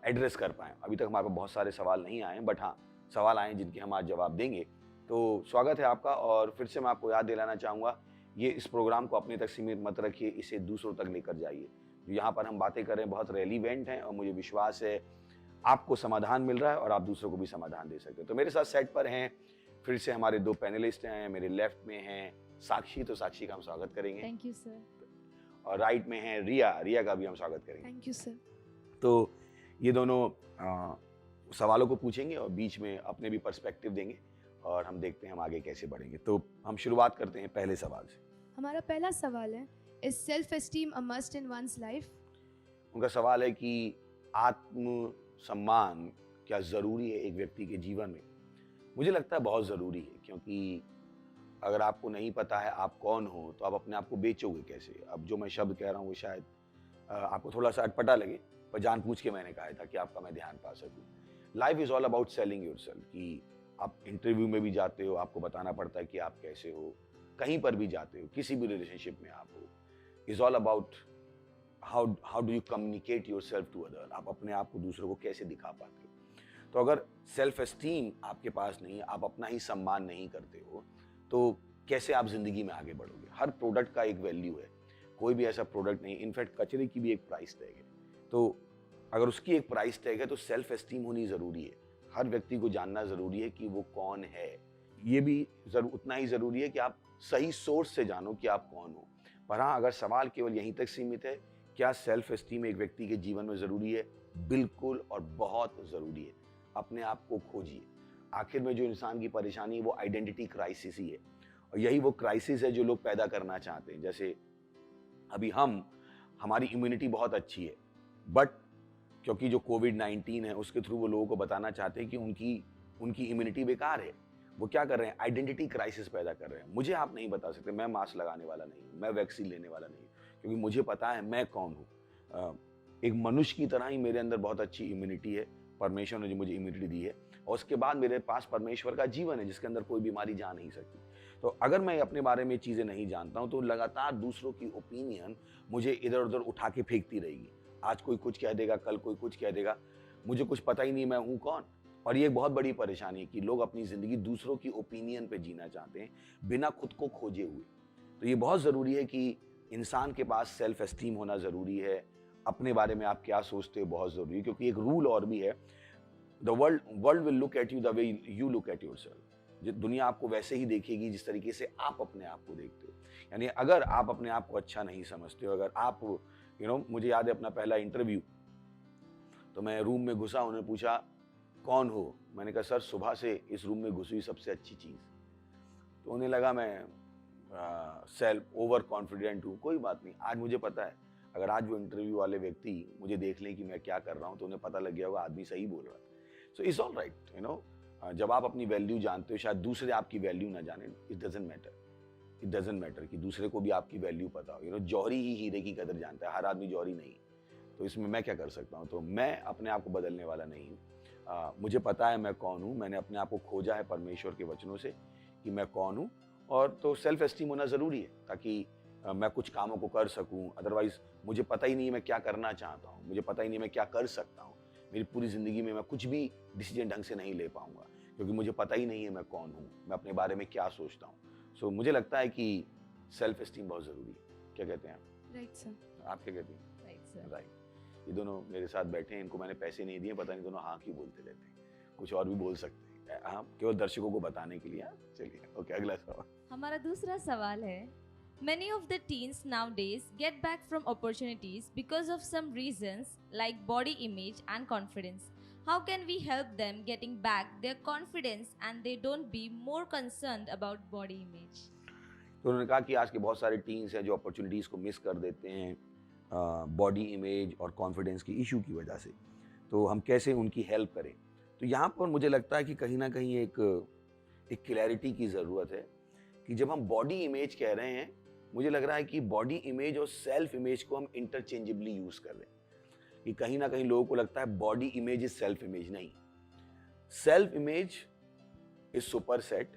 एड्रेस कर पाएँ। अभी तक हमारे पास बहुत सारे सवाल नहीं आए हैं, बट हाँ, सवाल आए जिनके हम आज जवाब देंगे। तो स्वागत है आपका। और फिर से मैं आपको याद दिलाना चाहूँगा, ये इस प्रोग्राम को अपने तक सीमित मत रखिए, इसे दूसरों तक लेकर जाइए। यहाँ पर हम बातें कर रहे हैं, बहुत रेलिवेंट हैं और मुझे विश्वास है आपको समाधान मिल रहा है और आप दूसरों को भी समाधान दे सकते हैं। तो मेरे साथ सेट पर हैं फिर से हमारे दो पैनलिस्ट हैं। मेरे लेफ्ट में हैं साक्षी, तो साक्षी का हम स्वागत करेंगे। Thank you sir. और राइट में हैं रिया, रिया का भी हम स्वागत करेंगे। Thank you sir. तो ये दोनों सवालों को पूछेंगे और बीच में अपने भी पर्सपेक्टिव देंगे और हम देखते हैं हम आगे कैसे बढ़ेंगे। तो हम शुरुआत करते हैं पहले सवाल से। हमारा पहला सवाल है, is self esteem a must in one's life? उनका सवाल है कि आत्म सम्मान क्या ज़रूरी है एक व्यक्ति के जीवन में? मुझे लगता है बहुत ज़रूरी है, क्योंकि अगर आपको नहीं पता है आप कौन हो तो आप अपने आप को बेचोगे कैसे? अब जो मैं शब्द कह रहा हूँ वो शायद आपको थोड़ा सा अटपटा लगे, पर जानबूझ के मैंने कहा था कि आपका मैं ध्यान पा सकूँ। Life is all about selling yourself. कि आप इंटरव्यू में भी जाते हो, आपको बताना पड़ता है कि आप कैसे हो। कहीं पर भी जाते हो, किसी भी रिलेशनशिप में आप हो, is all about how do you communicate yourself to other. आप अपने आप को दूसरों को कैसे दिखा पाते हो। तो अगर सेल्फ एस्टीम आपके पास नहीं है, आप अपना ही सम्मान नहीं करते हो, तो कैसे आप जिंदगी में आगे बढ़ोगे? हर प्रोडक्ट का एक वैल्यू है, कोई भी ऐसा प्रोडक्ट नहीं, इनफैक्ट कचरे की भी एक प्राइस टैग है। तो अगर उसकी एक प्राइस टैग है तो सेल्फ एस्टीम होनी ज़रूरी है। हर व्यक्ति को जानना ज़रूरी है कि वो कौन है। ये भी उतना ही ज़रूरी है कि आप सही सोर्स से जानो कि आप कौन हो। पर हाँ, अगर सवाल केवल यहीं तक सीमित है, क्या सेल्फ एस्टीम एक व्यक्ति के जीवन में ज़रूरी है? बिल्कुल और बहुत ज़रूरी है। अपने आप को खोजिए। आखिर में जो इंसान की परेशानी है वो आइडेंटिटी क्राइसिस ही है, और यही वो क्राइसिस है जो लोग पैदा करना चाहते हैं। जैसे अभी हमारी इम्यूनिटी बहुत अच्छी है, बट क्योंकि जो कोविड-19 है उसके थ्रू वो लोगों को बताना चाहते हैं कि उनकी इम्यूनिटी बेकार है। वो क्या कर रहे हैं? आइडेंटिटी क्राइसिस पैदा कर रहे हैं। मुझे आप नहीं बता सकते, मैं मास्क लगाने वाला नहीं हूँ, मैं वैक्सीन लेने वाला नहीं हूँ, क्योंकि मुझे पता है मैं कौन हूँ। एक मनुष्य की तरह ही मेरे अंदर बहुत अच्छी इम्यूनिटी है, परमेश्वर ने जो मुझे इम्यूनिटी दी है, और उसके बाद मेरे पास परमेश्वर का जीवन है जिसके अंदर कोई बीमारी जा नहीं सकती। तो अगर मैं अपने बारे में चीज़ें नहीं जानता हूँ तो लगातार दूसरों की ओपिनियन मुझे इधर उधर उठा के फेंकती रहेगी। आज कोई कुछ कह देगा, कल कोई कुछ कह देगा, मुझे कुछ पता ही नहीं मैं हूँ कौन। और ये एक बहुत बड़ी परेशानी है कि लोग अपनी ज़िंदगी दूसरों की ओपिनियन पे जीना चाहते हैं बिना खुद को खोजे हुए। तो ये बहुत ज़रूरी है कि इंसान के पास सेल्फ एस्टीम होना ज़रूरी है। अपने बारे में आप क्या सोचते हो बहुत ज़रूरी है, क्योंकि एक रूल और भी है, the world will look at you the way you look at yourself. दुनिया आपको वैसे ही देखेगी जिस तरीके से आप अपने आप को देखते हो। यानी अगर आप अपने आप को अच्छा नहीं समझते हो, अगर आप मुझे याद है अपना पहला इंटरव्यू, तो मैं रूम में घुसा, उन्होंने पूछा कौन हो, मैंने कहा सर सुबह से इस रूम में घुसी सबसे अच्छी चीज। तो उन्हें लगा मैं सेल्फ ओवर कॉन्फिडेंट हूँ। कोई बात नहीं, आज मुझे पता है अगर आज वो इंटरव्यू वाले व्यक्ति मुझे देख लें कि मैं क्या कर रहा हूँ तो उन्हें पता लग गया होगा आदमी सही बोल रहा है। So it's all right. जब आप अपनी वैल्यू जानते हो, शायद दूसरे आपकी वैल्यू ना जाने, इट डजंट मैटर कि दूसरे को भी आपकी वैल्यू पता हो। जौहरी ही हीरे की कदर जानता है, हर आदमी जौहरी नहीं। तो इसमें मैं क्या कर सकता हूँ? तो मैं अपने आप को बदलने वाला नहीं हूँ। मुझे पता है मैं कौन हूँ, मैंने अपने आप को खोजा है परमेश्वर के वचनों से कि मैं कौन हूँ। और तो सेल्फ एस्टीम होना ज़रूरी है ताकि मैं कुछ कामों को कर सकूं। अदरवाइज मुझे पता ही नहीं मैं क्या करना चाहता हूं, मुझे पता ही नहीं मैं क्या कर सकता हूं। मेरी पूरी ज़िंदगी में मैं कुछ भी डिसीजन ढंग से नहीं ले पाऊंगा क्योंकि मुझे पता ही नहीं है मैं कौन हूं, मैं अपने बारे में क्या सोचता हूं। सो मुझे लगता है कि सेल्फ एस्टीम बहुत ज़रूरी है। क्या कहते हैं आप? Right sir. आप क्या कहती हैं? Right sir. राइट। ये दोनों मेरे साथ बैठे हैं, इनको मैंने पैसे नहीं दिए, पता नहीं दोनों हाँ क्यों बोलते रहते हैं। कुछ और भी बोल सकते हैं, हाँ, केवल दर्शकों को बताने के लिए। चलिए, ओके, अगला सवाल। हमारा दूसरा सवाल है, many of the teens nowadays get back from opportunities because of some reasons like body image and confidence. How can we help them getting back their confidence and they don't be more concerned about body image? तो उन्होंने कहा कि आज के बहुत सारे teens हैं जो अपॉर्चुनिटीज़ को मिस कर देते हैं बॉडी इमेज और कॉन्फिडेंस की इशू की वजह से। तो हम कैसे उनकी हेल्प करें? तो यहाँ पर मुझे लगता है कि कहीं ना कहीं एक क्लैरिटी की ज़रूरत है कि जब हम बॉडी इमेज कह रहे हैं, मुझे लग रहा है कि बॉडी इमेज और सेल्फ इमेज को हम इंटरचेंजेबली यूज़ कर रहे हैं। कि कहीं ना कहीं लोगों को लगता है body image is self image. नहीं, self image is superset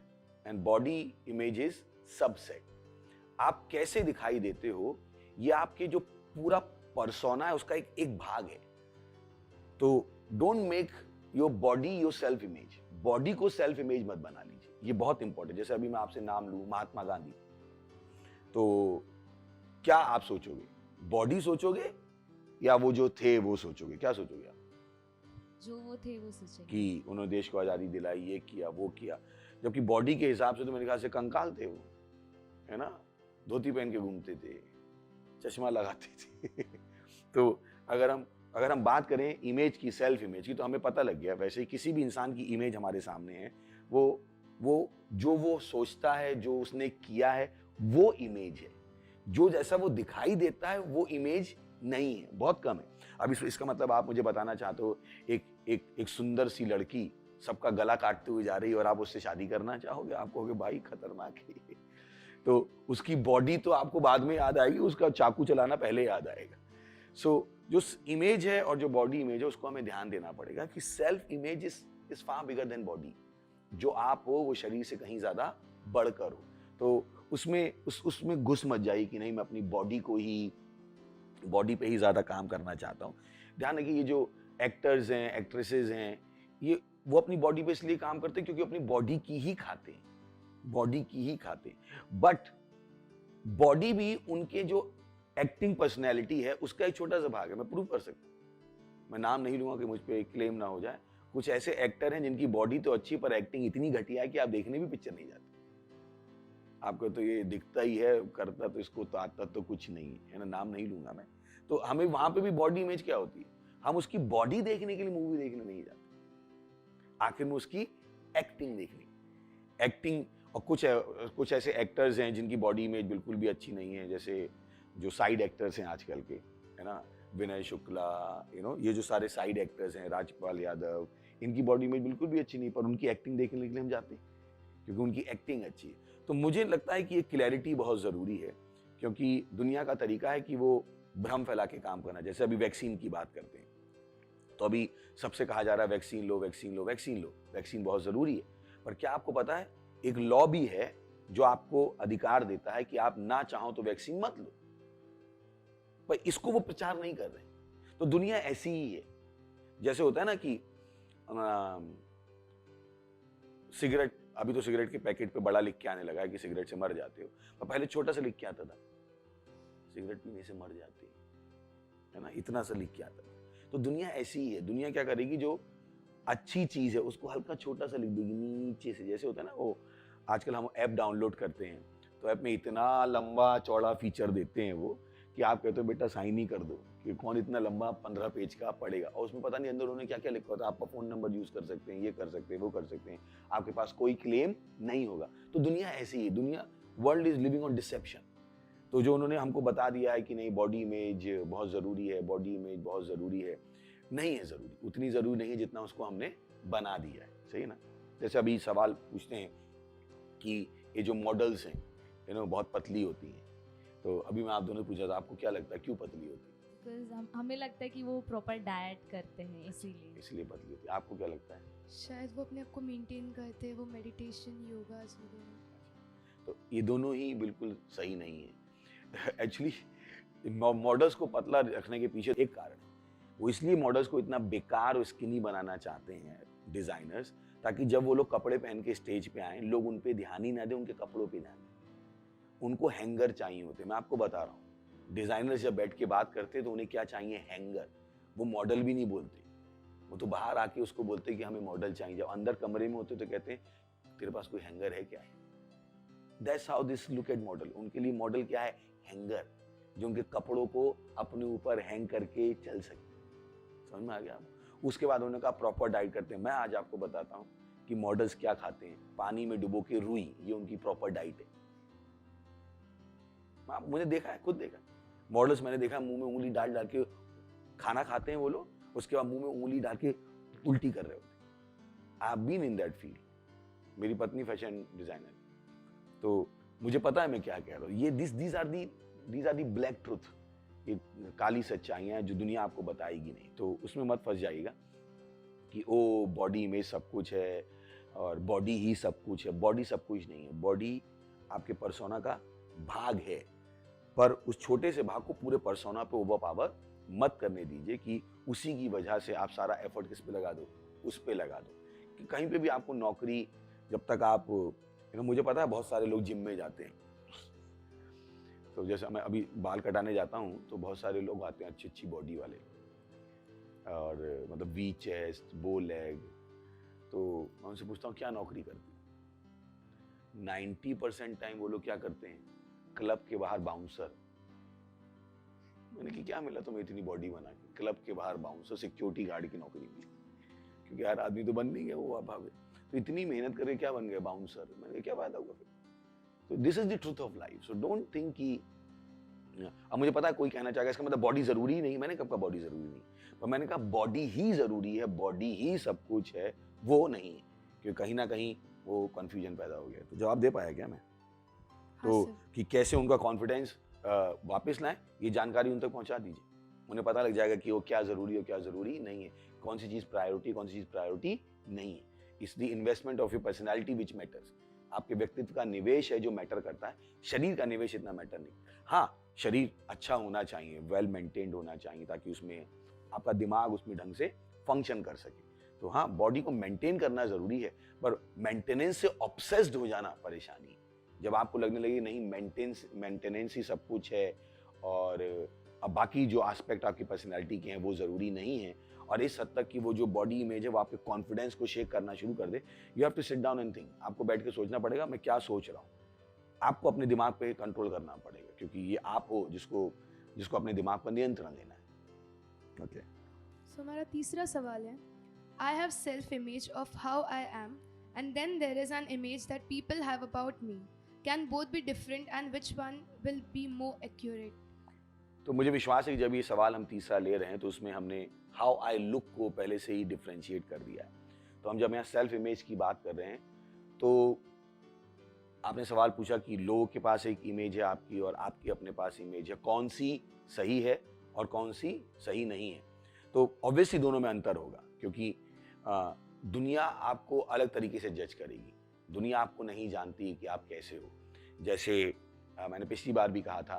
and body image is subset. आप कैसे दिखाई देते हो ये आपके जो पूरा पर्सोना है उसका एक भाग है। तो don't make your body your self image. Body को सेल्फ इमेज मत बना लीजिए, ये बहुत इंपॉर्टेंट। जैसे अभी मैं आपसे नाम लूं महात्मा गांधी, तो क्या आप सोचोगे? बॉडी सोचोगे या वो जो थे वो सोचोगे? क्या सोचोगे आप? जो वो थे वो सोचेंगे कि उन्होंने देश को आज़ादी दिलाई, ये किया वो किया। जबकि बॉडी के हिसाब से तो मेरे ख्याल से कंकाल थे वो, है ना? धोती पहन के घूमते थे, चश्मा लगाते थे। तो अगर हम बात करें इमेज की, सेल्फ इमेज की, तो हमें पता लग गया वैसे ही किसी भी इंसान की इमेज हमारे सामने है, वो जो वो सोचता है, जो उसने किया है, वो इमेज है। जो जैसा वो दिखाई देता है वो इमेज नहीं है, बहुत कम है। अब इसका मतलब आप मुझे बताना चाहते हो एक सुंदर सी लड़की सबका गला काटते हुए जा रही है और आप उससे शादी करना चाहोगे? आप कहोगे भाई खतरनाक है। तो उसकी बॉडी तो आपको बाद में याद आएगी, उसका चाकू चलाना पहले याद आएगा। सो जो इमेज है और जो बॉडी इमेज है उसको हमें ध्यान देना पड़ेगा कि self image is far bigger than body. जो आप हो वो शरीर से कहीं ज्यादा बढ़कर हो। तो उसमें घुस मत जाइए कि नहीं मैं अपनी बॉडी पे ही ज्यादा काम करना चाहता हूँ। ध्यान रखिए, ये जो एक्टर्स हैं, एक्ट्रेसेस हैं, ये वो अपनी बॉडी पे इसलिए काम करते हैं क्योंकि अपनी बॉडी की ही खाते हैं। बट बॉडी भी उनके जो एक्टिंग पर्सनैलिटी है उसका एक छोटा सा भाग है। मैं प्रूव कर सकता हूँ, मैं नाम नहीं लूंगा कि मुझ पे क्लेम ना हो जाए। कुछ ऐसे एक्टर हैं जिनकी बॉडी तो अच्छी पर एक्टिंग इतनी घटिया है कि आप देखने भी पिक्चर नहीं जाते। आपको तो ये दिखता ही है, करता तो इसको तो आता तो कुछ नहीं है ना, नाम नहीं लूंगा मैं। तो हमें वहां पे भी बॉडी इमेज क्या होती है? हम उसकी बॉडी देखने के लिए मूवी देखने नहीं जाते, आखिर में उसकी एक्टिंग देखनी। एक्टिंग और कुछ ऐसे एक्टर्स हैं जिनकी बॉडी इमेज बिल्कुल भी अच्छी नहीं है, जैसे जो साइड एक्टर्स हैं आजकल के, है ना, विनय शुक्ला, ये जो सारे साइड एक्टर्स हैं, राजपाल यादव, इनकी बॉडी इमेज बिल्कुल भी अच्छी नहीं, पर उनकी एक्टिंग देखने के लिए हम जाते हैं क्योंकि उनकी एक्टिंग अच्छी है। तो मुझे लगता है कि ये क्लैरिटी बहुत ज़रूरी है, क्योंकि दुनिया का तरीका है कि वो भ्रम फैला के काम करना। जैसे अभी वैक्सीन की बात करते हैं, तो अभी सबसे कहा जा रहा है वैक्सीन लो, वैक्सीन लो, वैक्सीन लो। वैक्सीन बहुत ज़रूरी है, पर क्या आपको पता है एक लॉ भी है जो आपको अधिकार देता है कि आप ना चाहो तो वैक्सीन मत लो, पर इसको वो प्रचार नहीं कर रहे। तो दुनिया ऐसी ही है। जैसे होता है ना कि सिगरेट, अभी तो सिगरेट के पैकेट पे बड़ा लिख के आने लगा है कि सिगरेट से मर जाते हो, पर पहले छोटा सा लिख के आता था, सिगरेट पीने से मर जाते, है ना, इतना सा लिख के आता था। तो दुनिया ऐसी ही है। दुनिया क्या करेगी? जो अच्छी चीज है उसको हल्का छोटा सा लिख देगी नीचे से। जैसे होता है ना वो आजकल हम ऐप डाउनलोड करते हैं तो ऐप में इतना लंबा चौड़ा फीचर देते हैं वो कि आप कहते हो बेटा साइन ही कर दो, कि कौन इतना लंबा 15 पेज का पढ़ेगा, और उसमें पता नहीं अंदर उन्होंने क्या क्या लिखा होता है। आपका फोन नंबर यूज कर सकते हैं, ये कर सकते हैं, वो कर सकते हैं, आपके पास कोई क्लेम नहीं होगा। तो दुनिया ऐसी है, दुनिया world is living on deception. तो जो उन्होंने हमको बता दिया है कि नहीं बॉडी इमेज बहुत जरूरी है, बॉडी इमेज बहुत जरूरी है, नहीं है जरूरी, उतनी जरूरी नहीं है जितना उसको हमने बना दिया है। सही है ना? जैसे अभी सवाल पूछते हैं कि ये जो मॉडल्स हैं बहुत पतली होती हैं, तो अभी मैं आप दोनों से पूछा था आपको क्या लगता है क्यों पतली होती है? बिकॉज हमें लगता है कि वो प्रॉपर डाइट करते हैं इसलिए पतली होती है। आपको क्या लगता है? शायद वो अपने आप को मेंटेन करते हैं, वो मेडिटेशन योगा वगैरह। तो ये दोनों ही बिल्कुल सही नहीं है। एक्चुअली मॉडल्स को पतला रखने के पीछे एक कारण है, वो इसलिए मॉडल्स को इतना बेकार और स्किनी बनाना चाहते हैं डिजाइनर्स, ताकि जब वो लोग कपड़े पहन के स्टेज पे आए लोग उन पे ध्यान ही ना दें, उनके कपड़ों पे ध्यान दें। उनको हैंगर चाहिए होते। मैं आपको बता रहा हूँ, डिजाइनर्स जब बैठ के बात करते तो उन्हें क्या चाहिए? हैंगर। वो मॉडल भी नहीं बोलते, वो तो बाहर आके उसको बोलते कि हमें मॉडल चाहिए। जब अंदर कमरे में होते तो कहते हैं तेरे पास कोई हैंगर है क्या? That's how this look at model. उनके लिए मॉडल क्या है? हैंगर, जो उनके कपड़ों को अपने ऊपर हैंग करके चल सके। समझ में आ गया? उसके बाद उन्होंने कहा प्रॉपर डाइट करते हैं। मैं आज आपको बताता हूँ कि मॉडल्स क्या खाते हैं। पानी में डुबो के रुई, ये उनकी प्रॉपर डाइट है। मुझे देखा है, खुद देखा मॉडल्स, मैंने देखा मुंह में उंगली डाल डाल के खाना खाते हैं वो लोग, उसके बाद मुंह में उंगली डाल के उल्टी कर रहे होते। I have been in that field. मेरी पत्नी फैशन डिजाइनर, तो मुझे पता है मैं क्या कह रहा हूँ। ये these are the black truth, ये काली सच्चाइयां हैं जो दुनिया आपको बताएगी नहीं। तो उसमें मत फंस जाइएगा कि ओ बॉडी में सब कुछ है और बॉडी ही सब कुछ है। बॉडी सब कुछ नहीं है, बॉडी आपके पर्सोना का भाग है, पर उस छोटे से भाग को पूरे पर्सोना पे ओवर पावर मत करने दीजिए कि उसी की वजह से आप सारा एफर्ट किस पे लगा दो, उस पे लगा दो। कि कहीं पे भी आपको नौकरी, जब तक आप मुझे पता है बहुत सारे लोग जिम में जाते हैं, तो जैसे मैं अभी बाल कटाने जाता हूँ तो बहुत सारे लोग आते हैं अच्छी अच्छी बॉडी वाले, और मतलब वी चेस्ट, बो लेग, तो मैं उनसे पूछता हूँ क्या नौकरी करती है? 90% टाइम वो लोग क्या करते हैं? क्लब के बाहर बाउंसर। मैंने कि क्या मिला तुम्हें इतनी बॉडी बना के? क्लब के बाहर बाउंसर, सिक्योरिटी गार्ड की नौकरी मिली, क्योंकि हर आदमी तो बन नहीं गया वो अभाव है। तो इतनी मेहनत करके क्या बन गए? बाउंसर। मैंने क्या फायदा हुआ फिर? तो this is the truth of life. So don't think कि अब मुझे पता है कोई कहना चाहेगा इसका मतलब बॉडी जरूरी ही नहीं। मैंने कब कहा बॉडी जरूरी नहीं, पर मैंने कहा बॉडी ही जरूरी है, बॉडी ही सब कुछ है, वो नहीं है। क्योंकि कहीं ना कहीं वो कंफ्यूजन पैदा हो गया। तो जवाब दे पाया क्या मैं? तो कि कैसे उनका कॉन्फिडेंस वापस लाएं, ये जानकारी उन तक पहुंचा दीजिए। उन्हें पता लग जाएगा कि वो क्या जरूरी है, क्या जरूरी नहीं है, कौन सी चीज प्रायोरिटी, कौन सी चीज प्रायोरिटी नहीं है। It's the investment of your personality which matters. आपके व्यक्तित्व का निवेश है जो मैटर करता है, शरीर का निवेश इतना मैटर नहीं। हाँ, शरीर अच्छा होना चाहिए, वेल मेंटेन्ड होना चाहिए, ताकि उसमें आपका दिमाग उसमें ढंग से फंक्शन कर सके। तो हाँ, बॉडी को मेंटेन करना जरूरी है, पर मेंटेनेंस से ऑब्सेस्ड हो जाना परेशानी। जब आपको लगने लगे नहीं मेंटेनेंस ही सब कुछ है और अब बाकी जो एस्पेक्ट आपकी पर्सनैलिटी के हैं वो जरूरी नहीं है, और इस हद तक कि वो जो बॉडी इमेज है वो आपके कॉन्फिडेंस को शेक करना शुरू कर दे, you have to sit down and think. आपको बैठ के सोचना पड़ेगा मैं क्या सोच रहा हूँ। आपको अपने दिमाग पे कंट्रोल करना पड़ेगा, क्योंकि ये आप हो जिसको अपने दिमाग पर नियंत्रण लेना है। ओके, सो हमारा तीसरा सवाल है, I have self image of how I am and then there is an image that people have about me, can both be different and which one will be more accurate? तो मुझे विश्वास है कि जब ये सवाल हम तीसरा ले रहे हैं तो उसमें हमने हाउ आई लुक को पहले से ही डिफरेंशिएट कर दिया है। तो हम जब यहाँ सेल्फ इमेज की बात कर रहे हैं तो आपने सवाल पूछा कि लोगों के पास एक इमेज है आपकी और आपकी अपने पास इमेज है, कौन सी सही है और कौन सी सही नहीं है। तो ऑब्वियसली दोनों में अंतर होगा, क्योंकि दुनिया आपको अलग तरीके से जज करेगी। दुनिया आपको नहीं जानती कि आप कैसे हो। जैसे मैंने पिछली बार भी कहा था,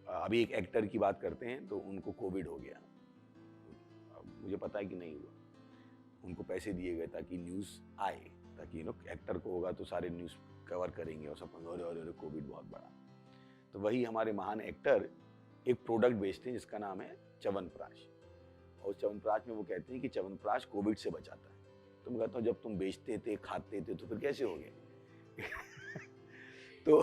अभी एक एक्टर की बात करते हैं तो उनको कोविड हो गया। मुझे पता है कि नहीं हुआ, उनको पैसे दिए गए ताकि न्यूज़ आए, ताकि एक्टर को होगा तो सारे न्यूज़ कवर करेंगे और सब अरे कोविड बहुत बड़ा। तो वही हमारे महान एक्टर एक प्रोडक्ट बेचते हैं जिसका नाम है च्यवनप्राश, और च्यवनप्राश में वो कहते हैं कि च्यवनप्राश कोविड से बचाता है। तो मैं कहता हूँ जब तुम बेचते थे, खाते थे, तो फिर कैसे हो गए? तो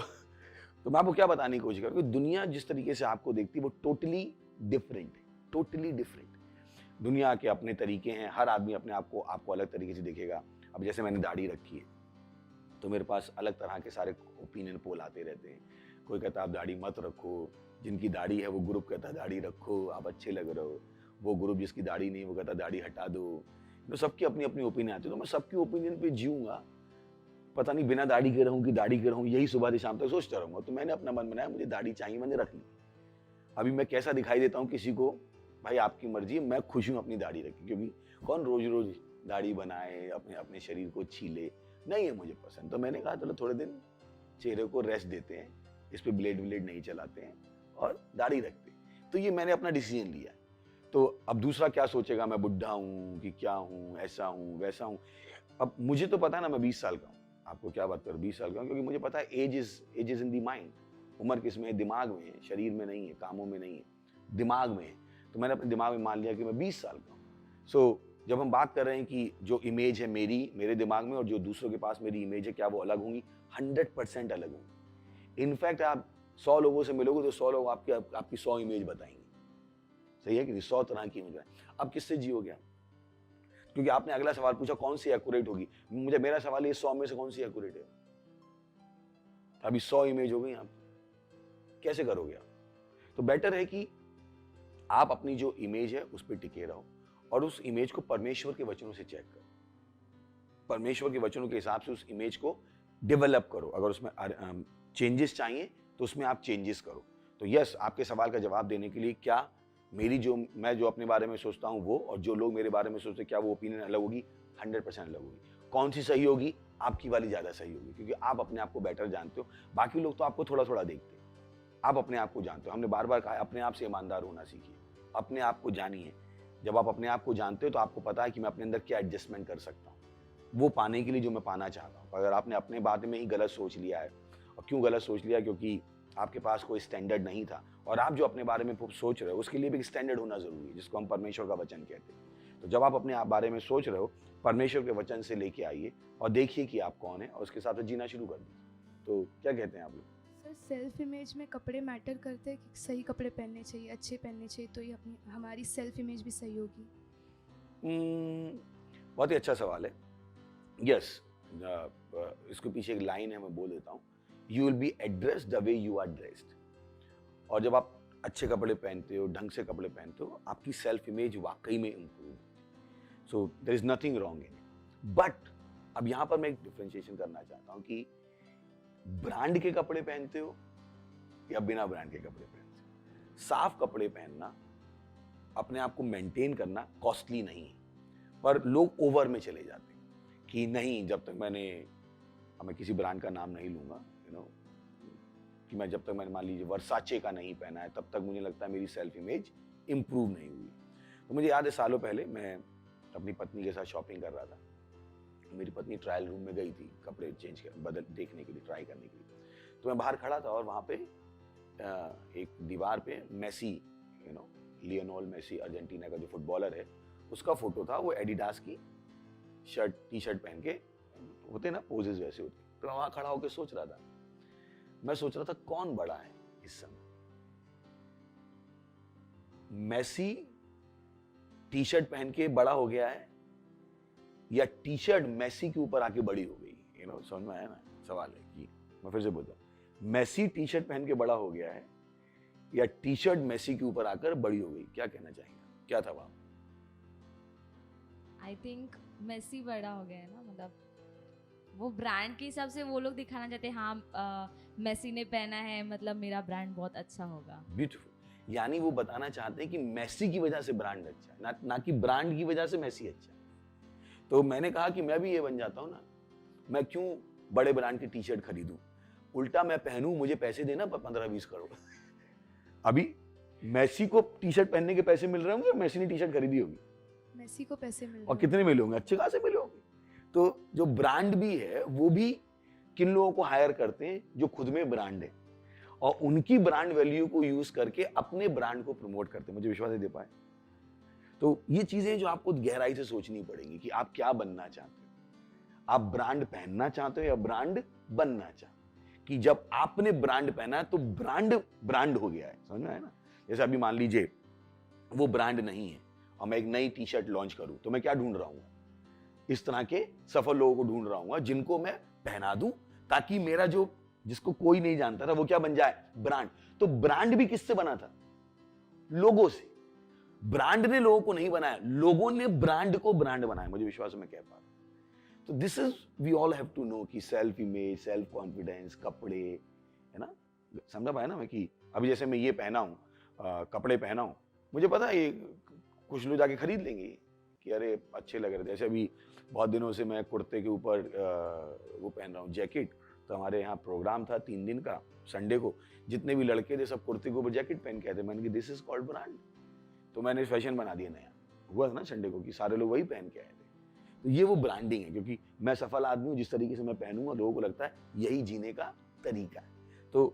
मैं आपको क्या बताने की कोशिश कर रहा हूँ कि दुनिया जिस तरीके से आपको देखती है वो टोटली डिफरेंट है, टोटली डिफरेंट। दुनिया के अपने तरीके हैं, हर आदमी अपने आप को अलग तरीके से देखेगा। अब जैसे मैंने दाढ़ी रखी है तो मेरे पास अलग तरह के सारे ओपिनियन पोल आते रहते हैं। कोई कहता है आप दाढ़ी मत रखो, जिनकी दाढ़ी है वो ग्रुप कहता है दाढ़ी रखो, आप अच्छे लग रहे हो। वो ग्रुप जिसकी दाढ़ी नहीं वो कहता है दाढ़ी हटा दो। तो सबकी अपनी अपनी ओपिनियन आती है, तो मैं सबकी ओपिनियन पे जीऊंगा, पता नहीं बिना दाढ़ी के रहूं कि दाढ़ी के रहूं, यही सुबह से शाम तक सोचता रहूंगा। तो मैंने अपना मन बनाया मुझे दाढ़ी चाहिए, मैंने रख ली। अभी मैं कैसा दिखाई देता हूँ किसी को, भाई आपकी मर्जी है, मैं खुश हूँ अपनी दाढ़ी रखी, क्योंकि कौन रोज रोज दाढ़ी बनाए, अपने शरीर को छीले, नहीं है मुझे पसंद। तो मैंने कहा चलो थोड़े दिन चेहरे को रेस्ट देते हैं, इस पे ब्लेड नहीं चलाते हैं और दाढ़ी रखते हैं। तो ये मैंने अपना डिसीजन लिया। तो अब दूसरा क्या सोचेगा, मैं बुढ़ा हूँ कि क्या हूँ, ऐसा हूँ वैसा हूँ। अब मुझे तो पता है ना मैं 20 साल का हूँ, आपको क्या बात करूँ 20 साल का हूँ, क्योंकि मुझे पता है age is in the mind. उम्र किस में है? दिमाग में है, शरीर में नहीं है, कामों में नहीं है, दिमाग में है। तो मैंने अपने दिमाग में मान लिया कि मैं 20 साल का हूँ। सो जब हम बात कर रहे हैं कि जो इमेज है मेरे दिमाग में और जो दूसरों के पास मेरी इमेज है, क्या वो अलग होंगी? 100% अलग होंगी। इनफैक्ट आप 100 लोगों से मिलोगे तो 100 लोग आपकी 100 इमेज बताएंगे। सही है कि नहीं? 100 तरह की इमेज। अब किससे जियोगे? क्योंकि आपने अगला सवाल पूछा कौन सी एक्यूरेट होगी। मेरा सवाल ये 100 में से कौन सी एक्यूरेट है? अभी 100 इमेज हो गई, आप कैसे करोगे आप? तो बेटर है कि आप अपनी जो इमेज है उस पर टिके रहो और उस इमेज को परमेश्वर के वचनों से चेक करो, परमेश्वर के वचनों के हिसाब से उस इमेज को डेवलप करो। अगर उसमें चेंजेस चाहिए तो उसमें आप चेंजेस करो। तो यस, आपके सवाल का जवाब देने के लिए, क्या मैं जो अपने बारे में सोचता हूं वो और जो लोग मेरे बारे में सोचते, क्या वो ओपिनियन अलग होगी? 100% अलग होगी। कौन सी सही होगी? आपकी वाली ज्यादा सही होगी, क्योंकि आप अपने आप को बेटर जानते हो। बाकी लोग तो आपको थोड़ा थोड़ा देखते हैं, आप अपने आप को जानते हो। हमने बार बार कहा अपने आप से ईमानदार होना सीखिए, अपने आप को जानिए। जब आप अपने आप को जानते हो तो आपको पता है कि मैं अपने अंदर क्या एडजस्टमेंट कर सकता हूँ वो पाने के लिए जो मैं पाना चाहता हूँ। अगर आपने अपने बारे में ही गलत सोच लिया है, और क्यों गलत सोच लिया? क्योंकि आपके पास कोई स्टैंडर्ड नहीं था, और आप जो अपने बारे में सोच रहे हो उसके लिए भी एक स्टैंडर्ड होना जरूरी है, जिसको हम परमेश्वर का वचन कहते हैं। तो जब आप अपने बारे में सोच रहे हो, परमेश्वर के वचन से लेके आइए और देखिए कि आप कौन है और उसके साथ जीना शुरू कर दीजिए। तो क्या कहते हैं आप लोग? सर, सेल्फ इमेज में कपड़े मैटर करते हैं कि सही कपड़े पहनने चाहिए, अच्छे पहनने चाहिए, तो ये हमारी सेल्फ इमेज भी सही होगी? बहुत ही अच्छा सवाल है। यस, इसके पीछे एक लाइन है, मैं बोल देता हूँ, you will be addressed the way you are dressed. और जब आप अच्छे कपड़े पहनते हो, ढंग से कपड़े पहनते हो, आपकी सेल्फ इमेज वाकई में इंप्रूव होती है। So there is nothing wrong in it. But अब यहां पर मैं एक डिफरेंशिएशन करना चाहता हूं कि ब्रांड के कपड़े पहनते हो या बिना ब्रांड के कपड़े पहनते हो। साफ कपड़े पहनना, अपने आप को मेंटेन करना कॉस्टली नहीं है, पर लोग ओवर में चले जाते हैं कि नहीं, जब तक मैं किसी ब्रांड का नाम नहीं लूंगा, कि मैं जब तक मैंने मान लीजिए वर्साचे का नहीं पहना है, तब तक मुझे लगता है मेरी सेल्फ इमेज इंप्रूव नहीं हुई। तो मुझे याद है सालों पहले मैं अपनी पत्नी के साथ शॉपिंग कर रहा था। मेरी पत्नी ट्रायल रूम में गई थी कपड़े देखने के लिए, ट्राई करने के लिए। तो मैं बाहर खड़ा था और वहां पे एक दीवार पे मेसी, लियोनेल मेसी, अर्जेंटीना का जो फुटबॉलर है, उसका फोटो था। वो एडिडास की टी शर्ट पहन के, होते ना पोजेस वैसे होते। तो मैं वहां खड़ा होकर सोच रहा था, मैं सोच रहा था कौन बड़ा है इस समय, मेसी टी शर्ट पहन के बड़ा हो गया है या टी शर्ट मेसी के ऊपर आके बड़ी हो गई? समझ में आया ना सवाल है कि मैं फिर से बोलता हूं, मेसी टी शर्ट पहन के बड़ा हो गया है या टी शर्ट मेसी के ऊपर आकर बड़ी हो गई? क्या कहना चाहेंगे? क्या था वहां? आई थिंक मेसी बड़ा हो गया है ना, मतलब वो ब्रांड के हिसाब से वो लोग दिखाना चाहते हैं, हाँ मेसी ने पहना है मतलब मेरा ब्रांड बहुत अच्छा होगा। ब्यूटीफुल। यानी वो बताना चाहते हैं कि मेसी की वजह से ब्रांड अच्छा है, ना कि ब्रांड की वजह से मेसी अच्छा है। तो मैंने कहा कि मैं भी ये बन जाता हूं ना, मैं क्यों बड़े ब्रांड की टी शर्ट खरीदूं, उल्टा मैं पहनूं, मुझे पैसे देना 15-20 करोड़। अभी मेसी को टी शर्ट पहनने के पैसे मिल रहे होंगे, मेसी ने टी शर्ट खरीदी होगी, मेसी को पैसे मिल रहे और कितने मिले होंगे? अच्छे खासे मिले होंगे। तो जो ब्रांड भी है वो भी किन लोगों को हायर करते हैं? जो खुद में ब्रांड है और उनकी ब्रांड वैल्यू को यूज करके अपने ब्रांड को प्रमोट करते हैं। मुझे विश्वास नहीं दे पाए? तो ये चीजें जो आपको गहराई से सोचनी पड़ेंगी कि आप क्या बनना चाहते हो। आप ब्रांड पहनना चाहते हो या ब्रांड बनना चाहते हो। कि जब आपने ब्रांड पहना है तो ब्रांड हो गया है, समझ में आया ना। जैसे अभी मान लीजिए वो ब्रांड नहीं है और मैं एक नई टी शर्ट लॉन्च करूं तो मैं क्या ढूंढ रहा हूँ, इस तरह के सफल लोगों को ढूंढ रहा हूँ जिनको मैं पहना दूं ताकि मेरा जो जिसको कोई नहीं जानता था वो क्या बन जाए, ब्रांड। तो ब्रांड भी किससे बना था, लोगों से। ब्रांड ने लोगों को नहीं बनाया, लोगों ने ब्रांड को ब्रांड बनाया। मुझे विश्वास है मैं कह पा रहा हूं। तो this is we all have to know कि सेल्फ इमेज, सेल्फ कॉन्फिडेंस, कपड़े, है ना, समझ पाया ना मैं कि अभी जैसे मैं ये पहना हूं, कपड़े पहना हूं, मुझे पता है ये कुछ लोग जाके खरीद लेंगे कि अरे अच्छे लग रहे थे। जैसे अभी बहुत दिनों से मैं कुर्ते के ऊपर वो पहन रहा हूँ जैकेट। तो हमारे यहाँ प्रोग्राम था 3 दिन का, संडे को जितने भी लड़के थे सब कुर्ते के ऊपर जैकेट पहन के आए थे। मैंने कहा दिस इज कॉल्ड ब्रांड। तो मैंने फैशन बना दिया नया, हुआ था ना संडे को कि सारे लोग वही पहन के आए थे। तो ये वो ब्रांडिंग है, क्योंकि मैं सफल आदमी हूँ, जिस तरीके से मैं पहनूंगा लोगों को लगता है यही जीने का तरीका है। तो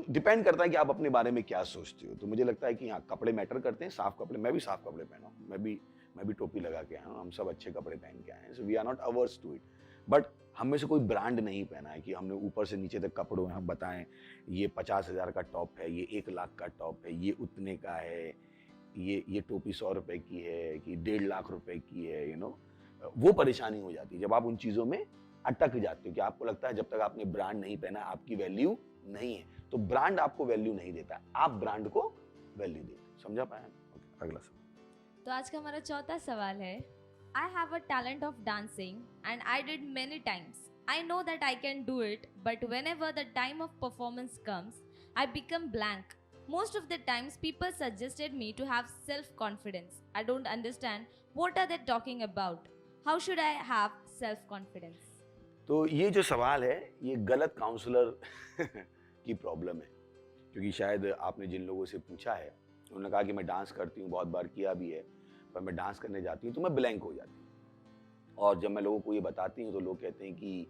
डिपेंड करता है कि आप अपने बारे में क्या सोचते हो। तो मुझे लगता है कि हाँ, कपड़े मैटर करते हैं, साफ कपड़े। मैं भी साफ कपड़े पहना हूँ, मैं भी टोपी लगा के आया हूँ, हम सब अच्छे कपड़े पहन के आए हैं। So we are not ours to it, but हम में से कोई ब्रांड नहीं पहना है कि हमने ऊपर से नीचे तक कपड़ों में हम बताएं ये 50,000 का टॉप है, ये 1 लाख का टॉप है, ये उतने का है, ये टोपी 100 रुपए की है कि 1.5 लाख रुपए की है। वो परेशानी हो जाती है जब आप उन चीजों में अटक जाते हो कि आपको लगता है जब तक आपने ब्रांड नहीं पहना आपकी वैल्यू नहीं है। तो ब्रांड आपको वैल्यू नहीं देता, आप ब्रांड को वैल्यू देते। समझा पाया? अगला सवाल। तो आज का हमारा चौथा सवाल है, I have a talent of dancing and I did many times. I know that I can do it, but whenever the time of performance comes, I become blank. Most of the times people suggested me to have self-confidence. I don't understand what are they talking about. How should I have self-confidence? तो ये जो सवाल है ये गलत counsellor की problem है, क्योंकि शायद आपने जिन लोगों से पूछा है उन्होंने कहा कि मैं डांस करती हूँ, बहुत बार किया भी है, पर मैं डांस करने जाती हूँ तो मैं ब्लैंक हो जाती हूँ। और जब मैं लोगों को ये बताती हूँ तो लोग कहते हैं कि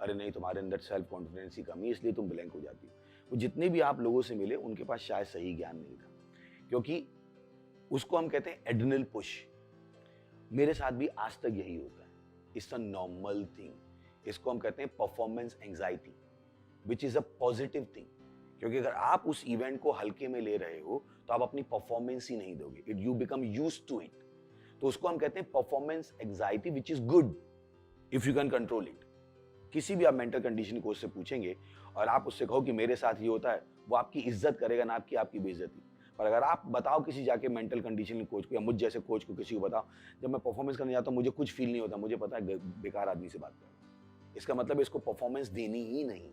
अरे नहीं, तुम्हारे अंदर सेल्फ कॉन्फिडेंस की कमी है इसलिए तुम ब्लैंक हो जाती हो। वो जितने भी आप लोगों से मिले उनके पास शायद सही ज्ञान नहीं था, क्योंकि उसको हम कहते हैं एड्रेनल पुश। मेरे साथ भी आज तक यही होता है, इट्स अ नॉर्मल थिंग। इसको हम कहते हैं performance anxiety, which is a positive thing. क्योंकि अगर आप उस इवेंट को हल्के में ले रहे हो तो आप अपनी परफॉर्मेंस ही नहीं दोगे, it you become used to it. तो उसको हम कहते हैं performance anxiety, which is good if you can control it. किसी भी आप मेंटल कंडीशन कोच से पूछेंगे और आप उससे कहो कि मेरे साथ ये होता है, वो आपकी इज्जत करेगा ना आपकी बेइज्जती। पर अगर आप बताओ किसी जाके मेंटल कंडीशन कोच को या मुझ जैसे कोच को किसी को बताओ जब मैं परफॉर्मेंस करने जाता हूँ मुझे कुछ फील नहीं होता, मुझे पता है बेकार आदमी से बात कर, इसका मतलब इसको परफॉर्मेंस देनी ही नहीं,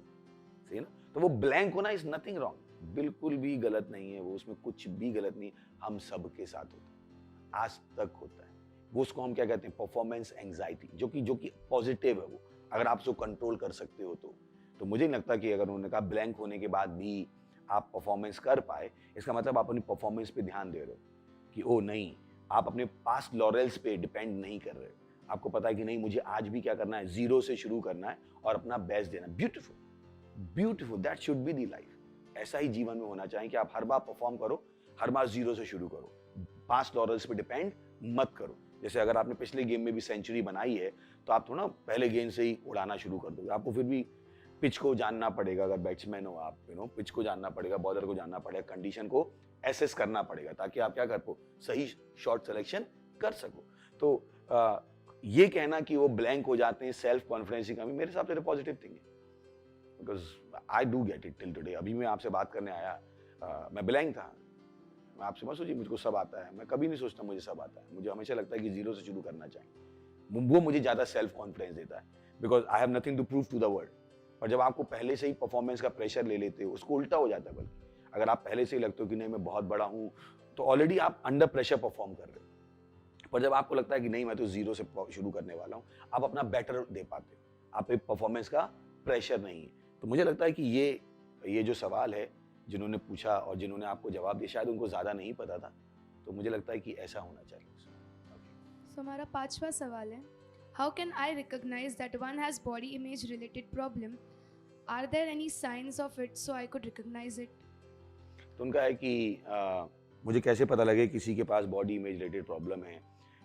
सही ना। तो वो ब्लैंक होना इज नथिंग रॉन्ग, बिल्कुल भी गलत नहीं है वो, उसमें कुछ भी गलत नहीं। हम सबके साथ होता है, आज तक होता है वो। उसको हम क्या कहते हैं, परफॉर्मेंस एंजाइटी, जो कि पॉजिटिव है वो, अगर आप उसको कंट्रोल कर सकते हो तो मुझे नहीं लगता कि अगर उन्होंने कहा ब्लैंक होने के बाद भी आप परफॉर्मेंस कर पाए, इसका मतलब आप अपनी परफॉर्मेंस पे ध्यान दे रहे हो कि ओ नहीं, आप अपने पास्ट लॉरेल्स पे डिपेंड नहीं कर रहे हो। आपको पता है कि नहीं, मुझे आज भी क्या करना है, जीरो से शुरू करना है और अपना बेस्ट देना। Beautiful, beautiful, that should be the life. ऐसा ही जीवन में होना चाहिए कि आप हर बार परफॉर्म करो, हर बार जीरो से शुरू करो, पास्ट लॉरेल्स पे डिपेंड मत करो। जैसे अगर आपने पिछले गेम में भी सेंचुरी बनाई है तो आप थोड़ा पहले गेंद से ही उड़ाना शुरू कर दोगे। आपको फिर भी पिच को जानना पड़ेगा, अगर बैट्समैन हो आप, पिच को जानना पड़ेगा, बॉलर को जानना पड़ेगा, कंडीशन को एसेस करना पड़ेगा ताकि आप क्या कर पाओ, सही शॉट सिलेक्शन कर सको। तो ये कहना कि वो ब्लैंक हो जाते हैं, सेल्फ कॉन्फिडेंस की कमी, मेरे हिसाब से पॉजिटिव थिंग है, because I do get it till today. अभी मैं आपसे बात करने आया, मैं ब्लैंक था, मैं आपसे मत सोचिए मुझको सब आता है, मैं कभी नहीं सोचता मुझे सब आता है। मुझे हमेशा लगता है कि जीरो से शुरू करना चाहिए, वो मुझे ज्यादा सेल्फ कॉन्फिडेंस देता है, because I have nothing to prove to the world. और जब आपको पहले से ही परफॉर्मेंस का प्रेशर ले लेते हो, उसको उल्टा हो जाता है। बल्कि अगर आप पहले से ही लगते हो कि नहीं मैं बहुत बड़ा हूं, तो ऑलरेडी आप अंडर प्रेशर परफॉर्म कर रहे हो। पर जब आपको लगता है कि नहीं मैं तो जीरो से शुरू करने वाला हूं, आप अपना बेटर दे पाते हो, आप एक परफॉर्मेंस का प्रेशर नहीं है। तो मुझे लगता है कि ये जो सवाल है जिन्होंने पूछा और जिन्होंने आपको जवाब दिया, शायद उनको ज्यादा नहीं पता था, तो मुझे लगता है कि ऐसा होना चाहिए। सो हमारा 5वां सवाल है, how can I recognise that one has body image related problem? Are there any science of it so I could recognise it? तो उनका है कि मुझे कैसे पता लगे किसी के पास बॉडी इमेज रिलेटेड प्रॉब्लम है,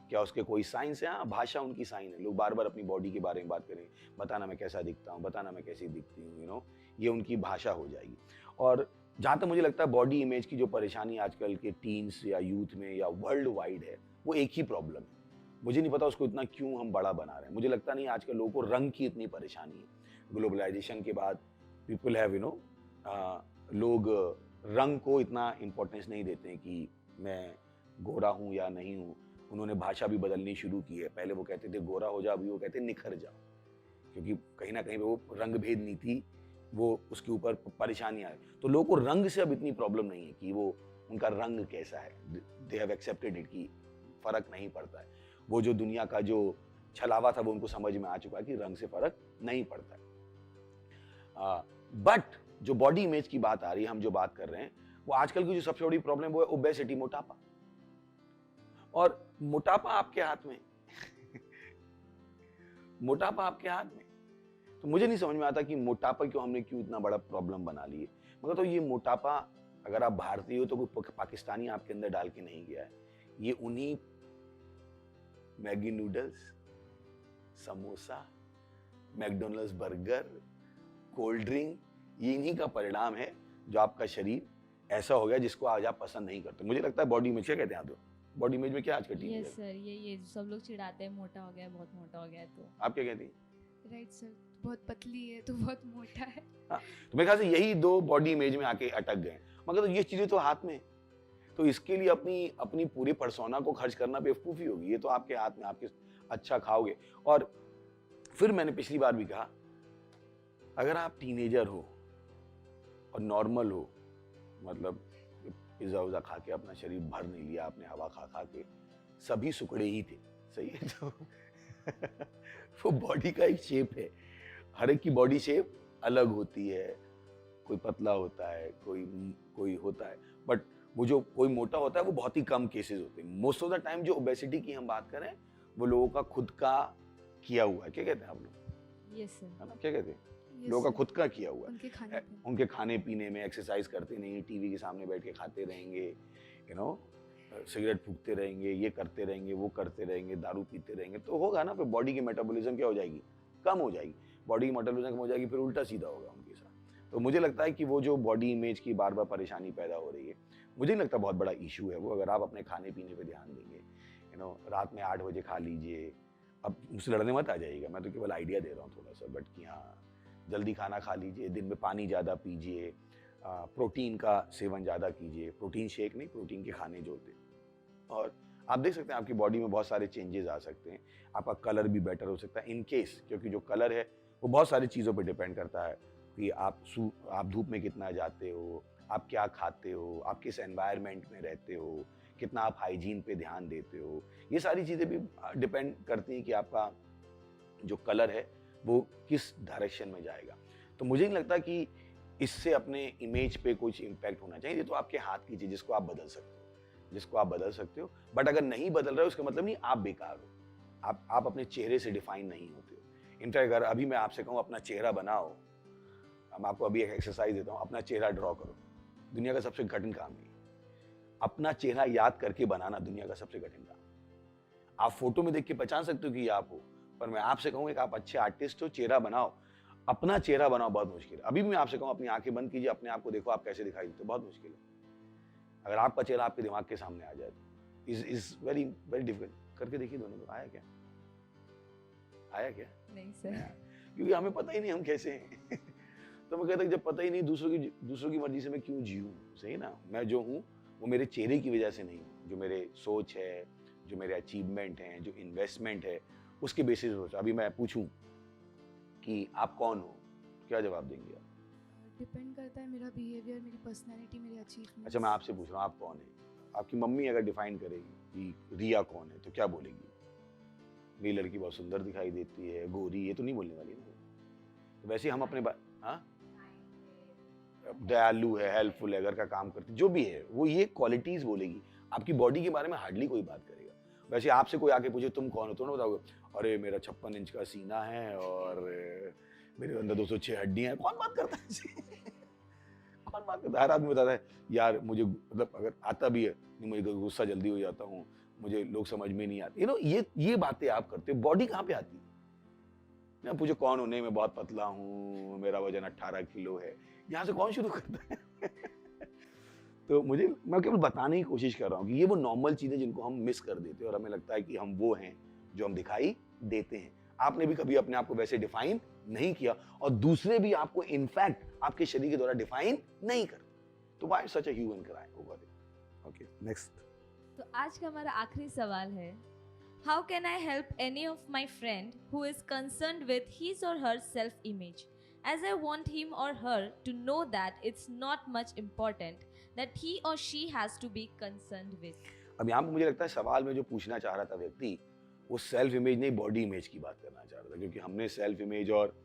क्या उसके कोई साइंस है? हाँ, भाषा उनकी साइन है। लोग बार बार अपनी बॉडी के बारे में बात करें, बताना मैं कैसा दिखता हूँ, बताना मैं कैसी दिखती हूँ, ये उनकी भाषा हो जाएगी। और जहाँ तक मुझे लगता है बॉडी इमेज की जो परेशानी आजकल के टीन्स या यूथ में या वर्ल्ड वाइड है, वो एक ही प्रॉब्लम है। मुझे नहीं पता उसको इतना क्यों हम बड़ा बना रहे हैं। मुझे लगता नहीं आजकल लोगों को रंग की इतनी परेशानी है। ग्लोबलाइजेशन के बाद पीपल हैव लोग रंग को इतना इम्पोर्टेंस नहीं देते हैं कि मैं गोरा हूँ या नहीं हूँ। उन्होंने भाषा भी बदलनी शुरू की है। पहले वो कहते थे गोरा हो जाओ, अभी वो कहते हैं निखर जाओ, क्योंकि कहीं ना कहीं पे वो रंग भेद नीति, वो उसके ऊपर परेशानियां है। तो लोगों को रंग से अब इतनी प्रॉब्लम नहीं है कि वो उनका रंग कैसा है। दे हैव एक्सेप्टेड इट कि फर्क नहीं पड़ता है। वो जो दुनिया का जो छलावा था वो उनको समझ में आ चुका है कि रंग से फर्क नहीं पड़ता है। बट जो बॉडी इमेज की बात आ रही है, हम जो बात कर रहे हैं, वो आजकल की जो सबसे बड़ी प्रॉब्लम वो है ओबेसिटी, मोटापा। और मोटापा आपके हाथ में मोटापा आपके हाथ में। तो मुझे नहीं समझ में आता कि मोटापा हमने क्यों इतना बड़ा प्रॉब्लम बना ली है। मगर तो ये मोटापा, अगर आप भारतीय हो तो कोई पाकिस्तानी आपके अंदर डाल के नहीं गया है। ये उन्हीं Maggi noodles, samosa, McDonald's burger, cold drink, ये इन्हीं का परिणाम है जो आपका शरीर ऐसा हो गया जिसको आज आप पसंद नहीं करते। मुझे लगता है बॉडी इमेज, क्या कहते हैं आप? बॉडी इमेज में क्या आज का टीम है? यस सर, ये सब लोग चिढ़ाते हैं मोटा हो गया है, बहुत मोटा हो गया है। तो आप क्या कहती हैं? राइट सर, बहुत पतली है तो बहुत मोटा है। हाँ, तो मेरे ख्याल से यही दो बॉडी इमेज में आके अटक गए। मगर तो ये चीजें तो हाथ में, तो इसके लिए अपनी पूरी पर्सोना को खर्च करना बेवकूफी होगी। ये तो आपके हाथ में, आपके अच्छा खाओगे। और फिर मैंने पिछली बार भी कहा, अगर आप टीनेजर हो और नॉर्मल हो, मतलब पिज्जा उज़ा खा के अपना शरीर भर नहीं लिया आपने, हवा खा खा के, सभी सुकड़े ही थे, सही है? तो वो बॉडी का एक शेप है। हर एक की बॉडी शेप अलग होती है। कोई पतला होता है, कोई होता है, बट वो जो कोई मोटा होता है वो बहुत ही कम केसेस होते हैं। मोस्ट ऑफ द टाइम जो ओबेसिटी की हम बात करें, वो लोगों का खुद का किया हुआ है। क्या कहते हैं आप लोग? यस सर, है ना, क्या कहते हैं? Yes, लोगों का sir. खुद का किया हुआ उनके खाने है। पे। उनके खाने पीने में एक्सरसाइज करते नहीं, टीवी के सामने बैठ के खाते रहेंगे, सिगरेट फूकते रहेंगे, ये करते रहेंगे, वो करते रहेंगे, दारू पीते रहेंगे, तो होगा ना, फिर बॉडी की मेटाबॉलिज्म क्या हो जाएगी? कम हो जाएगी। बॉडी की मेटाबॉलिज्म कम हो जाएगी, फिर उल्टा सीधा होगा उनके साथ। तो मुझे लगता है कि वो जो बॉडी इमेज की बार बार परेशानी पैदा हो रही है, मुझे नहीं लगता बहुत बड़ा इशू है वो। अगर आप अपने खाने पीने पे ध्यान देंगे, रात में 8 बजे खा लीजिए। अब मुझसे लड़ने मत आ जाइएगा, मैं तो केवल आइडिया दे रहा हूँ थोड़ा सा, बट कि हाँ, जल्दी खाना खा लीजिए, दिन में पानी ज़्यादा पीजिए, प्रोटीन का सेवन ज़्यादा कीजिए। प्रोटीन शेक नहीं, प्रोटीन के खाने जो होते हैं। और आप देख सकते हैं आपकी बॉडी में बहुत सारे चेंजेस आ सकते हैं। आपका कलर भी बेटर हो सकता है इन केस, क्योंकि जो कलर है वो बहुत सारी चीज़ों पे डिपेंड करता है कि आप धूप में कितना जाते हो, आप क्या खाते हो, आप किस एनवायरनमेंट में रहते हो, कितना आप हाइजीन पे ध्यान देते हो। ये सारी चीज़ें भी डिपेंड करती हैं कि आपका जो कलर है वो किस डायरेक्शन में जाएगा। तो मुझे नहीं लगता कि इससे अपने इमेज पे कुछ इम्पैक्ट होना चाहिए। ये तो आपके हाथ की चीज़, जिसको आप बदल सकते हो, बट अगर नहीं बदल रहे हो उसका मतलब नहीं आप बेकार हो। आप अपने चेहरे से डिफाइन नहीं होते हो। इनफैक्ट अगर अभी मैं आपसे कहूँ अपना चेहरा बनाओ, मैं आपको अभी एक एक्सरसाइज देता हूँ, अपना चेहरा ड्रॉ करो, दुनिया का सबसे कठिन काम है। अपना चेहरा याद करके बनाना दुनिया का सबसे कठिन काम। आप फोटो में देख के पहचान सकते हो कि ये आप हो, पर मैं आपसे कहूँ एक आप अच्छे आर्टिस्ट हो, चेहरा बनाओ, अपना चेहरा बनाओ, बहुत मुश्किल है। अभी भी मैं आपसे कहूँ अपनी आंखें बंद कीजिए, अपने आप को देखो आप कैसे दिखाई देते हो, बहुत मुश्किल है। अगर आपका चेहरा आपके दिमाग के सामने आ जाए तो इज वेरी वेरी डिफिकल्ट। करके देखिए दोनों को। आया क्या? नहीं सर, क्योंकि हमें पता ही नहीं हम कैसे हैं। तो मैं कहता हूँ जब पता ही नहीं दूसरों की मर्जी से मैं क्यों जीऊँ, सही ना? मैं जो हूँ वो मेरे चेहरे की वजह से नहीं हूँ, जो मेरे सोच है, जो मेरे अचीवमेंट हैं, जो इन्वेस्टमेंट है, उसके बेसिस पर। अभी मैं पूछूं कि आप कौन हो, क्या जवाब देंगे आप? डिपेंड करता है मेरा बिहेवियर, मेरी पर्सनैलिटी, मेरे अचीवमेंट। अच्छा, मैं आपसे पूछ रहा हूँ आप कौन है? आपकी मम्मी अगर डिफाइन करेगी कि रिया कौन है तो क्या बोलेगी? मेरी लड़की बहुत सुंदर दिखाई देती है, गोरी, ये तो नहीं बोलने वाली ना। तो वैसे हम अपने दयालु है, हेल्पफुल है, घर का काम करती, जो भी है वो ये क्वालिटीज बोलेगी। आपकी बॉडी के बारे में हार्डली कोई बात करेगा। वैसे आपसे कोई आके पूछे तुम कौन हो, तो ना बताओगे अरे मेरा 56 इंच का सीना है और मेरे अंदर 206 हड्डियां हैं। कौन बात करता है? कौन मानता है? हर आदमी बताता है यार मुझे मतलब अगर आता भी है नहीं, मुझे गुस्सा जल्दी हो जाता हूँ, मुझे लोग समझ में नहीं आते। ये बातें आप करते हो, बॉडी कहाँ पे आती है? ना पूछो कौन होने में बहुत पतला हूँ, मेरा वजन 18 किलो है, यहाँ से कौन शुरू करता है? तो मैं केवल बताने की कोशिश कर रहा हूँ कि ये वो नॉर्मल चीजें जिनको हम मिस कर देते हैं और हमें लगता है कि हम वो हैं जो हम दिखाई देते हैं। आपने भी कभी अपने आप को वैसे डिफाइन नहीं किया और दूसरे भी आपको इनफैक्ट आपके शरीर के द्वारा डिफाइन नहीं करते। तो why such a hue and cry over it? Okay, next. तो आज का हमारा आखिरी सवाल है, how can I help any of my friend who is concerned with his or her self image, as I want him or her to know that it's not much important that he or she has to be concerned with. अब यहाँ पे मुझे लगता है सवाल में जो पूछना चाह रहा था व्यक्ति, वो सेल्फ इमेज नहीं बॉडी इमेज की बात करना चाह रहा था, क्योंकि हमने सेल्फ इमेज और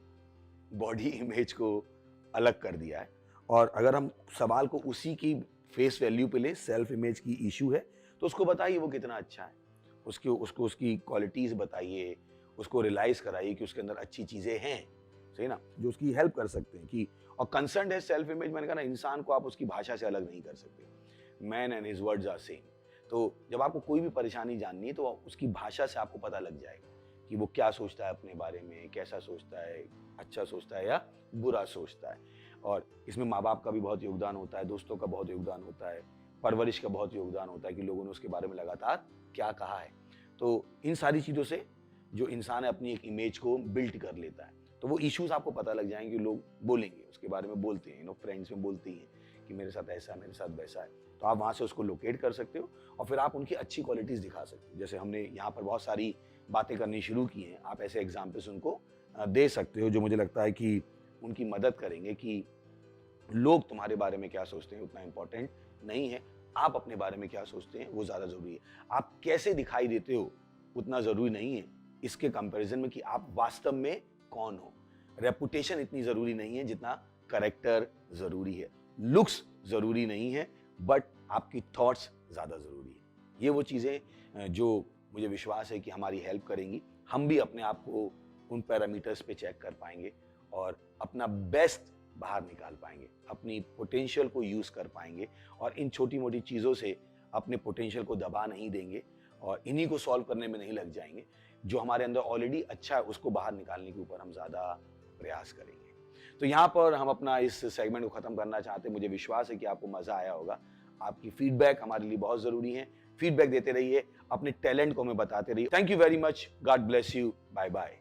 बॉडी इमेज को अलग कर दिया है। और अगर हम सवाल को उसी की फेस वैल्यू पे ले, सेल्फ इमेज की इशू है, तो उसको बताइए वो कितना अच्छा है, उसको उसकी क्वालिटीज बताइए, उसको रियलाइज कराइए कि उसके अंदर अच्छी चीजें हैं, सही ना, जो उसकी हेल्प कर सकते हैं। कि और कंसर्न है सेल्फ इमेज, मैंने कहा ना, इंसान को आप उसकी भाषा से अलग नहीं कर सकते। Man and his words are same. तो जब आपको कोई भी परेशानी जाननी है तो उसकी भाषा से आपको पता लग जाएगा कि वो क्या सोचता है अपने बारे में, कैसा सोचता है, अच्छा सोचता है या बुरा सोचता है। और इसमें माँ बाप का भी बहुत योगदान होता है, दोस्तों का बहुत योगदान होता है, परवरिश का बहुत योगदान होता है कि लोगों ने उसके बारे में लगातार क्या कहा है। तो इन सारी चीज़ों से जो इंसान है अपनी एक इमेज को बिल्ड कर लेता है। तो वो इश्यूज आपको पता लग जाएंगे, लोग बोलेंगे उसके बारे में, बोलते हैं, फ्रेंड्स में बोलते हैं कि मेरे साथ ऐसा है, मेरे साथ वैसा है। तो आप वहाँ से उसको लोकेट कर सकते हो और फिर आप उनकी अच्छी क्वालिटीज़ दिखा सकते हो। जैसे हमने यहाँ पर बहुत सारी बातें करनी शुरू की हैं, आप ऐसे एग्जाम्पल्स उनको दे सकते हो जो मुझे लगता है कि उनकी मदद करेंगे कि लोग तुम्हारे बारे में क्या सोचते हैं उतना इम्पोर्टेंट नहीं है, आप अपने बारे में क्या सोचते हैं वो ज़्यादा ज़रूरी है। आप कैसे दिखाई देते हो उतना ज़रूरी नहीं है इसके कंपैरिजन में कि आप वास्तव में कौन हो। रेपुटेशन इतनी ज़रूरी नहीं है जितना करेक्टर ज़रूरी है। लुक्स ज़रूरी नहीं है, बट आपकी थॉट्स ज़्यादा ज़रूरी है। ये वो चीज़ें जो मुझे विश्वास है कि हमारी हेल्प करेंगी। हम भी अपने आप को उन पैरामीटर्स पे चेक कर पाएंगे और अपना बेस्ट बाहर निकाल पाएंगे, अपनी पोटेंशियल को यूज़ कर पाएंगे और इन छोटी मोटी चीज़ों से अपने पोटेंशियल को दबा नहीं देंगे और इन्हीं को सॉल्व करने में नहीं लग जाएंगे। जो हमारे अंदर ऑलरेडी अच्छा है उसको बाहर निकालने के ऊपर हम ज़्यादा प्रयास करेंगे। तो यहाँ पर हम अपना इस सेगमेंट को ख़त्म करना चाहते हैं। मुझे विश्वास है कि आपको मज़ा आया होगा। आपकी फीडबैक हमारे लिए बहुत ज़रूरी है। फीडबैक देते रहिए, अपने टैलेंट को हमें बताते रहिए। Thank you very much, god bless you, bye bye.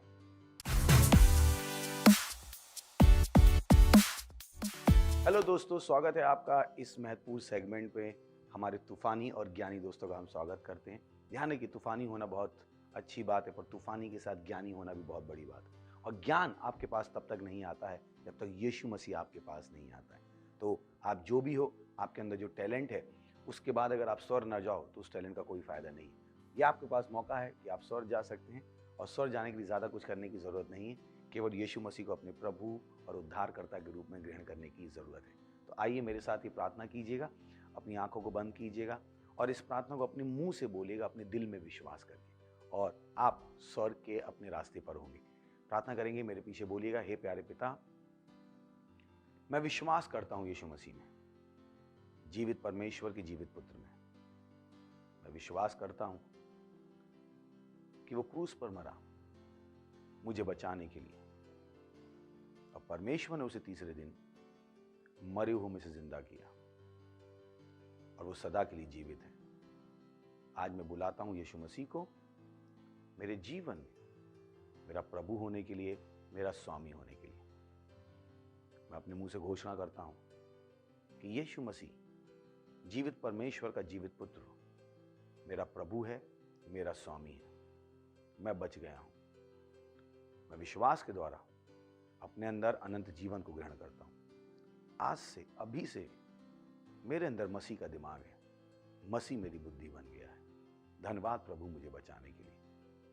Hello दोस्तों, स्वागत है आपका इस महत्वपूर्ण सेगमेंट पे। हमारे तूफानी और ज्ञानी दोस्तों का हम स्वागत करते हैं। ध्यान है कि तूफानी होना बहुत अच्छी बात है, पर तूफानी के साथ ज्ञानी होना भी बहुत बड़ी बात है। और ज्ञान आपके पास तब तक नहीं आता है जब तक यीशु मसीह आपके पास नहीं आता है। तो आप जो भी हो, आपके अंदर जो टैलेंट है, उसके बाद अगर आप स्वर्ग न जाओ तो उस टैलेंट का कोई फ़ायदा नहीं है। ये आपके पास मौका है कि आप स्वर्ग जा सकते हैं और स्वर्ग जाने के लिए ज़्यादा कुछ करने की ज़रूरत नहीं है। केवल यीशु मसीह को अपने प्रभु और उद्धारकर्ता के रूप में ग्रहण करने की ज़रूरत है। तो आइए मेरे साथ ही प्रार्थना कीजिएगा, अपनी आंखों को बंद कीजिएगा और इस प्रार्थना को अपने मुंह से बोलिएगा, अपने दिल में विश्वास करके, और आप स्वर्ग के अपने रास्ते पर होंगे। प्रार्थना करेंगे, मेरे पीछे बोलिएगा। हे प्यारे पिता, मैं विश्वास करता हूं यीशु मसीह में, जीवित परमेश्वर के जीवित पुत्र में। मैं विश्वास करता हूं कि वो क्रूस पर मरा मुझे बचाने के लिए, और परमेश्वर ने उसे तीसरे दिन मरे हुए में से जिंदा किया और वो सदा के लिए जीवित है। आज मैं बुलाता हूं यीशु मसीह को मेरे जीवन में मेरा प्रभु होने के लिए, मेरा स्वामी होने के लिए। मैं अपने मुंह से घोषणा करता हूं कि यीशु मसीह जीवित परमेश्वर का जीवित पुत्र हो, मेरा प्रभु है, मेरा स्वामी है। मैं बच गया हूं। मैं विश्वास के द्वारा अपने अंदर अनंत जीवन को ग्रहण करता हूं। आज से, अभी से मेरे अंदर मसीह का दिमाग है, मसीह मेरी बुद्धि बन गया है। धन्यवाद प्रभु मुझे बचाने के लिए,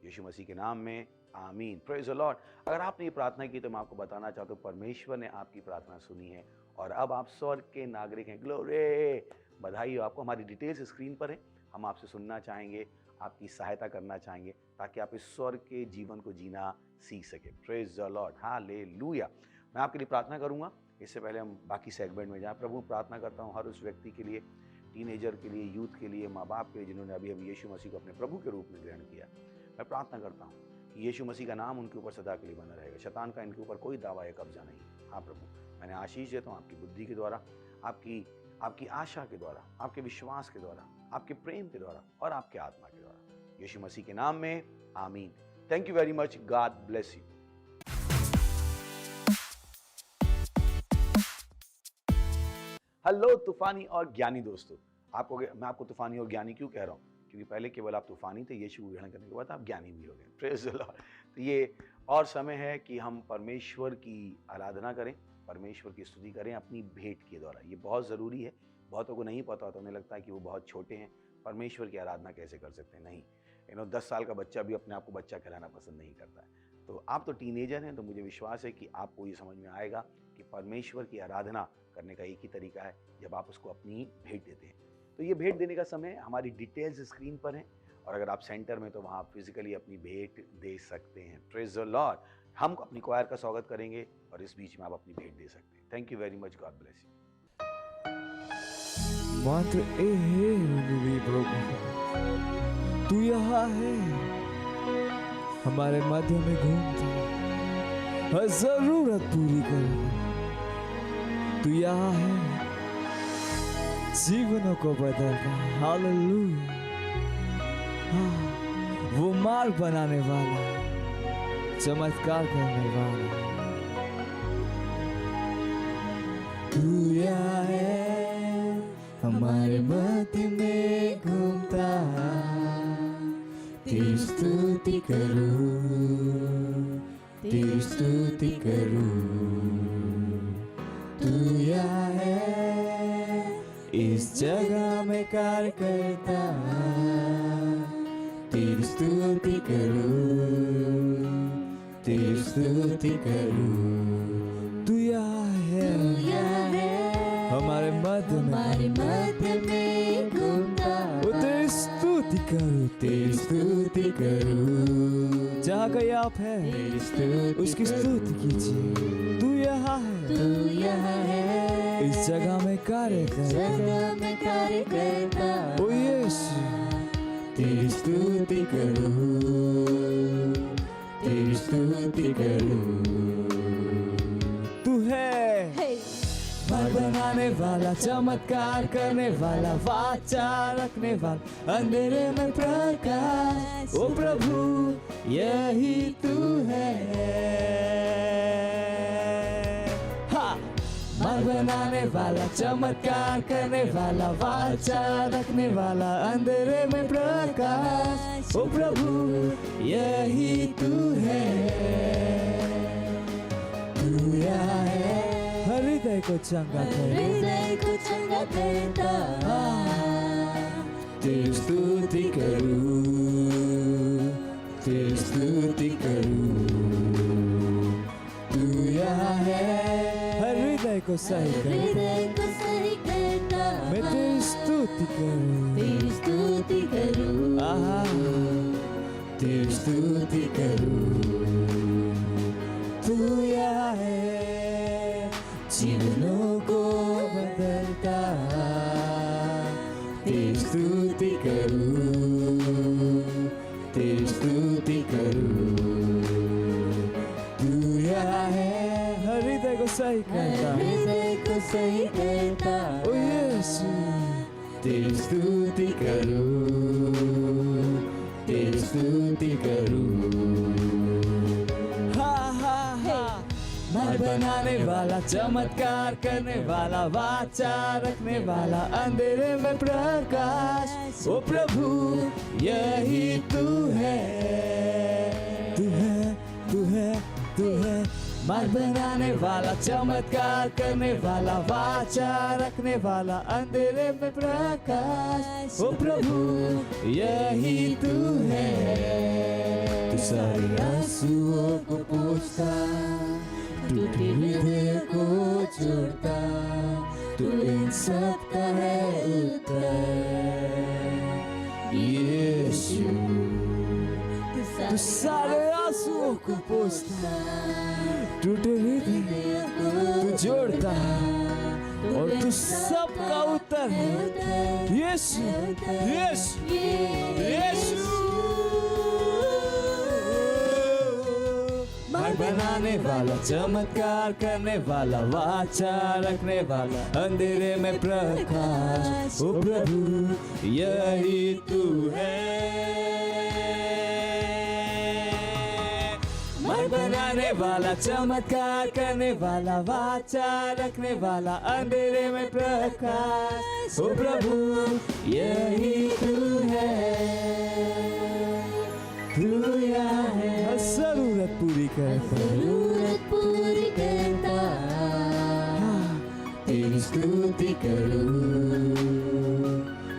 यीशु मसीह के नाम में, आमीन। Praise the Lord. अगर आपने ये प्रार्थना की तो मैं आपको बताना चाहता हूँ, परमेश्वर ने आपकी प्रार्थना सुनी है और अब आप स्वर्ग के नागरिक हैं। ग्लोरी, बधाई हो आपको। हमारी डिटेल्स स्क्रीन पर है। हम आपसे सुनना चाहेंगे, आपकी सहायता करना चाहेंगे ताकि आप इस स्वर्ग के जीवन को जीना सीख सके। Praise the Lord, hallelujah. मैं आपके लिए प्रार्थना करूंगा। इससे पहले हम बाकी सेगमेंट में जाएं, प्रभु प्रार्थना करता हूँ हर उस व्यक्ति के लिए, टीनेजर के लिए, यूथ के लिए, माँ बाप के लिए जिन्होंने अभी अभी यीशु मसीह को अपने प्रभु के रूप में ग्रहण किया। मैं प्रार्थना करता हूँ कि यीशु मसीह का नाम उनके ऊपर सदा के लिए बना रहेगा, शैतान का इनके ऊपर कोई दावा या कब्जा नहीं। हाँ प्रभु, मैंने आशीष देता हूँ आपकी बुद्धि के द्वारा, आपकी आशा के द्वारा, आपके विश्वास के द्वारा, आपके प्रेम के द्वारा और आपके आत्मा के द्वारा, यीशु मसीह के नाम में आमीन। Thank you very much, god bless you. Hello तूफानी और ज्ञानी दोस्तों, मैं आपको तूफानी और ज्ञानी क्यों कह रहा हूँ? क्योंकि पहले केवल आप तूफानी थे, यीशु को ग्रहण करने के बाद आप ज्ञानी भी हो गए। Praise the Lord. तो ये और समय है कि हम परमेश्वर की आराधना करें, परमेश्वर की स्तुति करें अपनी भेंट के द्वारा। ये बहुत ज़रूरी है। बहुतों को नहीं पता होता, उन्हें लगता है कि वो बहुत छोटे हैं, परमेश्वर की आराधना कैसे कर सकते हैं। नहीं, 10 साल का बच्चा भी अपने आप को बच्चा कहलाना पसंद नहीं करता है। तो आप तो टीनेजर हैं, तो मुझे विश्वास है कि आपको ये समझ में आएगा कि परमेश्वर की आराधना करने का एक ही तरीका है, जब आप उसको अपनी भेंट देते हैं। तो ये भेंट देने का समय, हमारी डिटेल्स स्क्रीन पर हैं, और अगर आप सेंटर में तो वहाँ फिजिकली अपनी भेंट दे सकते हैं। Praise the Lord. हम अपनी क्वायर का स्वागत करेंगे और इस बीच में आप अपनी भेंट दे सकते हैं। Thank you very much, god bless you. मात्र प्रभु तू यहाँ है, हमारे मध्य में घूमता, हर जरूरत पूरी कर। तू यहाँ है, जीवनों को बदलता। हालेलुया। हाँ, वो मार्ग बनाने वाला, चमत्कार करने वाला। तू यहाँ है, हमारे मध्य में घूमता, तेरी स्तुति करूं, तेरी स्तुति करूं। तू यहाँ है, इस जगह में कार्य करता, तेरी स्तुति करूं, तेरी स्तुति करूं। तू यहाँ है, हमारे मध्य में घूमता, तेरी स्तुति करूं, तेरी स्तुति करूं। जहाँ कहीं आप हैं, उसकी स्तुति कीजिए। तू यहाँ है, इस जगह में कार्य करता, ओ यीशु, तेरी स्तुति करूं, तेरी स्तुति करूं। तू है मार्ग बनाने वाला, चमत्कार करने वाला, वाचा रखने वाला, अंधेरे में प्रकाश। ओ प्रभु यही तू है। हाँ, मार्ग बनाने वाला, चमत्कार करने वाला, वाचा रखने वाला, अंधेरे में प्रकाश। ओ प्रभु यही तू है। तू यहाँ है, हृदय को चंगा करता, तेरी स्तुति करूं, तेरी स्तुति करूं। तू यहाँ है, हृदय को सही करता, मैं तेरी स्तुति करूं, आहा, तेरी स्तुति करूं। तू यहाँ है, जीवनों को बदलता, तेरी स्तुति करूं, तेरी स्तुति करूं। तू यहाँ है, हृदय को सही करता, ओ यीशु, तेरी स्तुति करूं, तेरी स्तुति करूं। मार्ग बनाने वाला, चमत्कार करने वाला, वाचा रखने वाला, अंधेरे में प्रकाश। ओ प्रभु यही तू है, तू है, तू है, तू है। मार्ग बनाने वाला, चमत्कार करने वाला, वाचा रखने वाला, अंधेरे में प्रकाश। ओ प्रभु यही तू है। तू सारे आंसुओं को पोंछता, टूटे हृदय को जोड़ता, तू इन सब का है उत्तर। यीशु, तू सारे आंसुओं ख्वाबों को पोसता, टूटे हृदय तू जोड़ता और तू सबका उत्तर है। यीशु यीशु यीशु, मार्ग बनाने वाला, चमत्कार करने वाला, वाचा रखने वाला, अंधेरे में प्रकाश, ओ प्रभु यही तू है। मार्ग बनाने वाला, चमत्कार करने वाला, वाचा रखने वाला, अंधेरे में प्रकाश, ओ प्रभु यही तू है। तू यहाँ है, हर जरूरत पूरी करता, जरूरत पूरी करता, तेरी स्तुति करूं,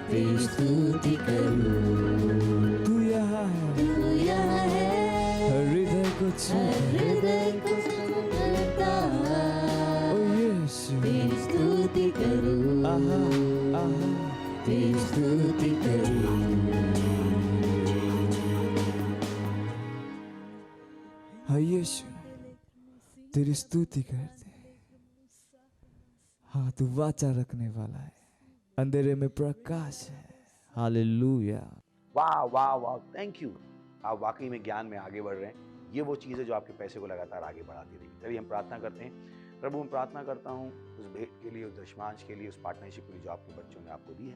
तेरी स्तुति करूं। तू यहाँ है, हर हृदय को छूता, ओ यीशु तेरी स्तुति करूं, आहा आहा तेरी स्तुति करूं। हाँ यीशु तेरी स्तुति करते, हाँ तू वाचा रखने वाला है, अंधेरे में प्रकाश है। हालेलुया। वाह वाह वाह, थैंक यू। आप वाकई में ज्ञान में आगे बढ़ रहे हैं। ये वो चीज़ है जो आपके पैसे को लगातार आगे बढ़ाती रहेगी। चलिए हम प्रार्थना करते हैं। प्रभु मैं प्रार्थना करता हूँ उस भेंट के लिए, उस दशमांश के लिए, उस पार्टनरशिप के लिए जो आपके बच्चों ने आपको दी है,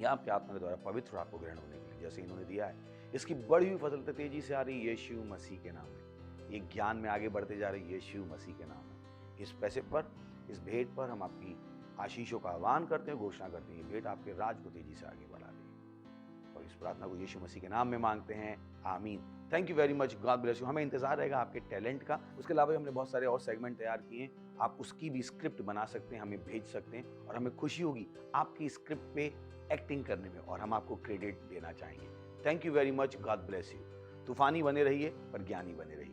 या आपके आत्मा के द्वारा पवित्र आपको ग्रहण होने के लिए जैसे इन्होंने दिया है, इसकी बढ़ी हुई फसल तेजी से आ रही है यीशु मसीह के नाम में। ये ज्ञान में आगे बढ़ते जा रही है यीशु मसीह के नाम में। इस पैसे पर, इस भेंट पर हम आपकी आशीषों का आह्वान करते हैं, घोषणा करते हैं, ये भेंट आपके राज को तेजी से आगे बढ़ा देगी। और इस प्रार्थना को यीशु मसीह के नाम में मांगते हैं, आमीन। Thank you very much, god bless you. हमें इंतजार रहेगा आपके टैलेंट का। उसके अलावा हमने बहुत सारे और सेगमेंट तैयार किए हैं, आप उसकी भी स्क्रिप्ट बना सकते हैं, हमें भेज सकते हैं, और हमें खुशी होगी आपकी स्क्रिप्ट पे एक्टिंग करने में, और हम आपको क्रेडिट देना चाहेंगे। Thank you very much, god bless you. तूफानी बने रहिए पर ज्ञानी बने रहिए।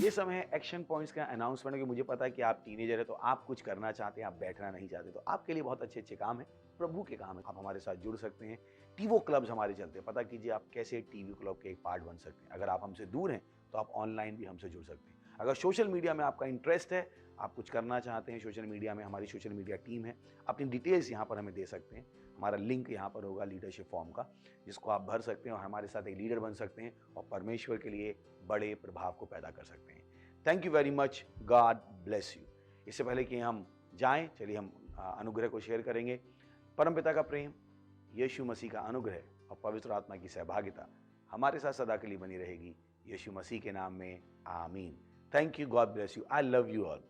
ये समय है एक्शन पॉइंट्स का अनाउंसमेंट कि मुझे पता है कि आप टीनेजर है, तो आप कुछ करना चाहते हैं, आप बैठना नहीं चाहते, तो आपके लिए बहुत अच्छे अच्छे काम है, प्रभु के काम है। आप हमारे साथ जुड़ सकते हैं। टीवो क्लब्स हमारे चलते हैं, पता कीजिए आप कैसे टीवी क्लब के एक पार्ट बन सकते हैं। अगर आप हमसे दूर हैं तो आप ऑनलाइन भी हमसे जुड़ सकते हैं। अगर सोशल मीडिया में आपका इंटरेस्ट है, आप कुछ करना चाहते हैं सोशल मीडिया में, हमारी सोशल मीडिया टीम है, अपनी डिटेल्स यहाँ पर हमें दे सकते हैं। हमारा लिंक यहाँ पर होगा लीडरशिप फॉर्म का, जिसको आप भर सकते हैं और हमारे साथ एक लीडर बन सकते हैं और परमेश्वर के लिए बड़े प्रभाव को पैदा कर सकते हैं। Thank you very much, god bless you. इससे पहले कि हम जाएं, चलिए हम अनुग्रह को शेयर करेंगे। परमपिता का प्रेम, यीशु मसीह का अनुग्रह और पवित्र आत्मा की सहभागिता हमारे साथ सदा के लिए बनी रहेगी, यीशु मसीह के नाम में, आमीन। Thank you, God bless you, I love you all.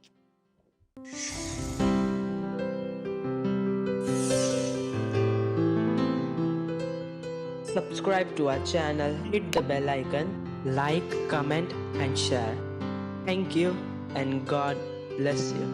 Subscribe to our channel, hit the bell icon, like, comment and share. Thank you and God bless you.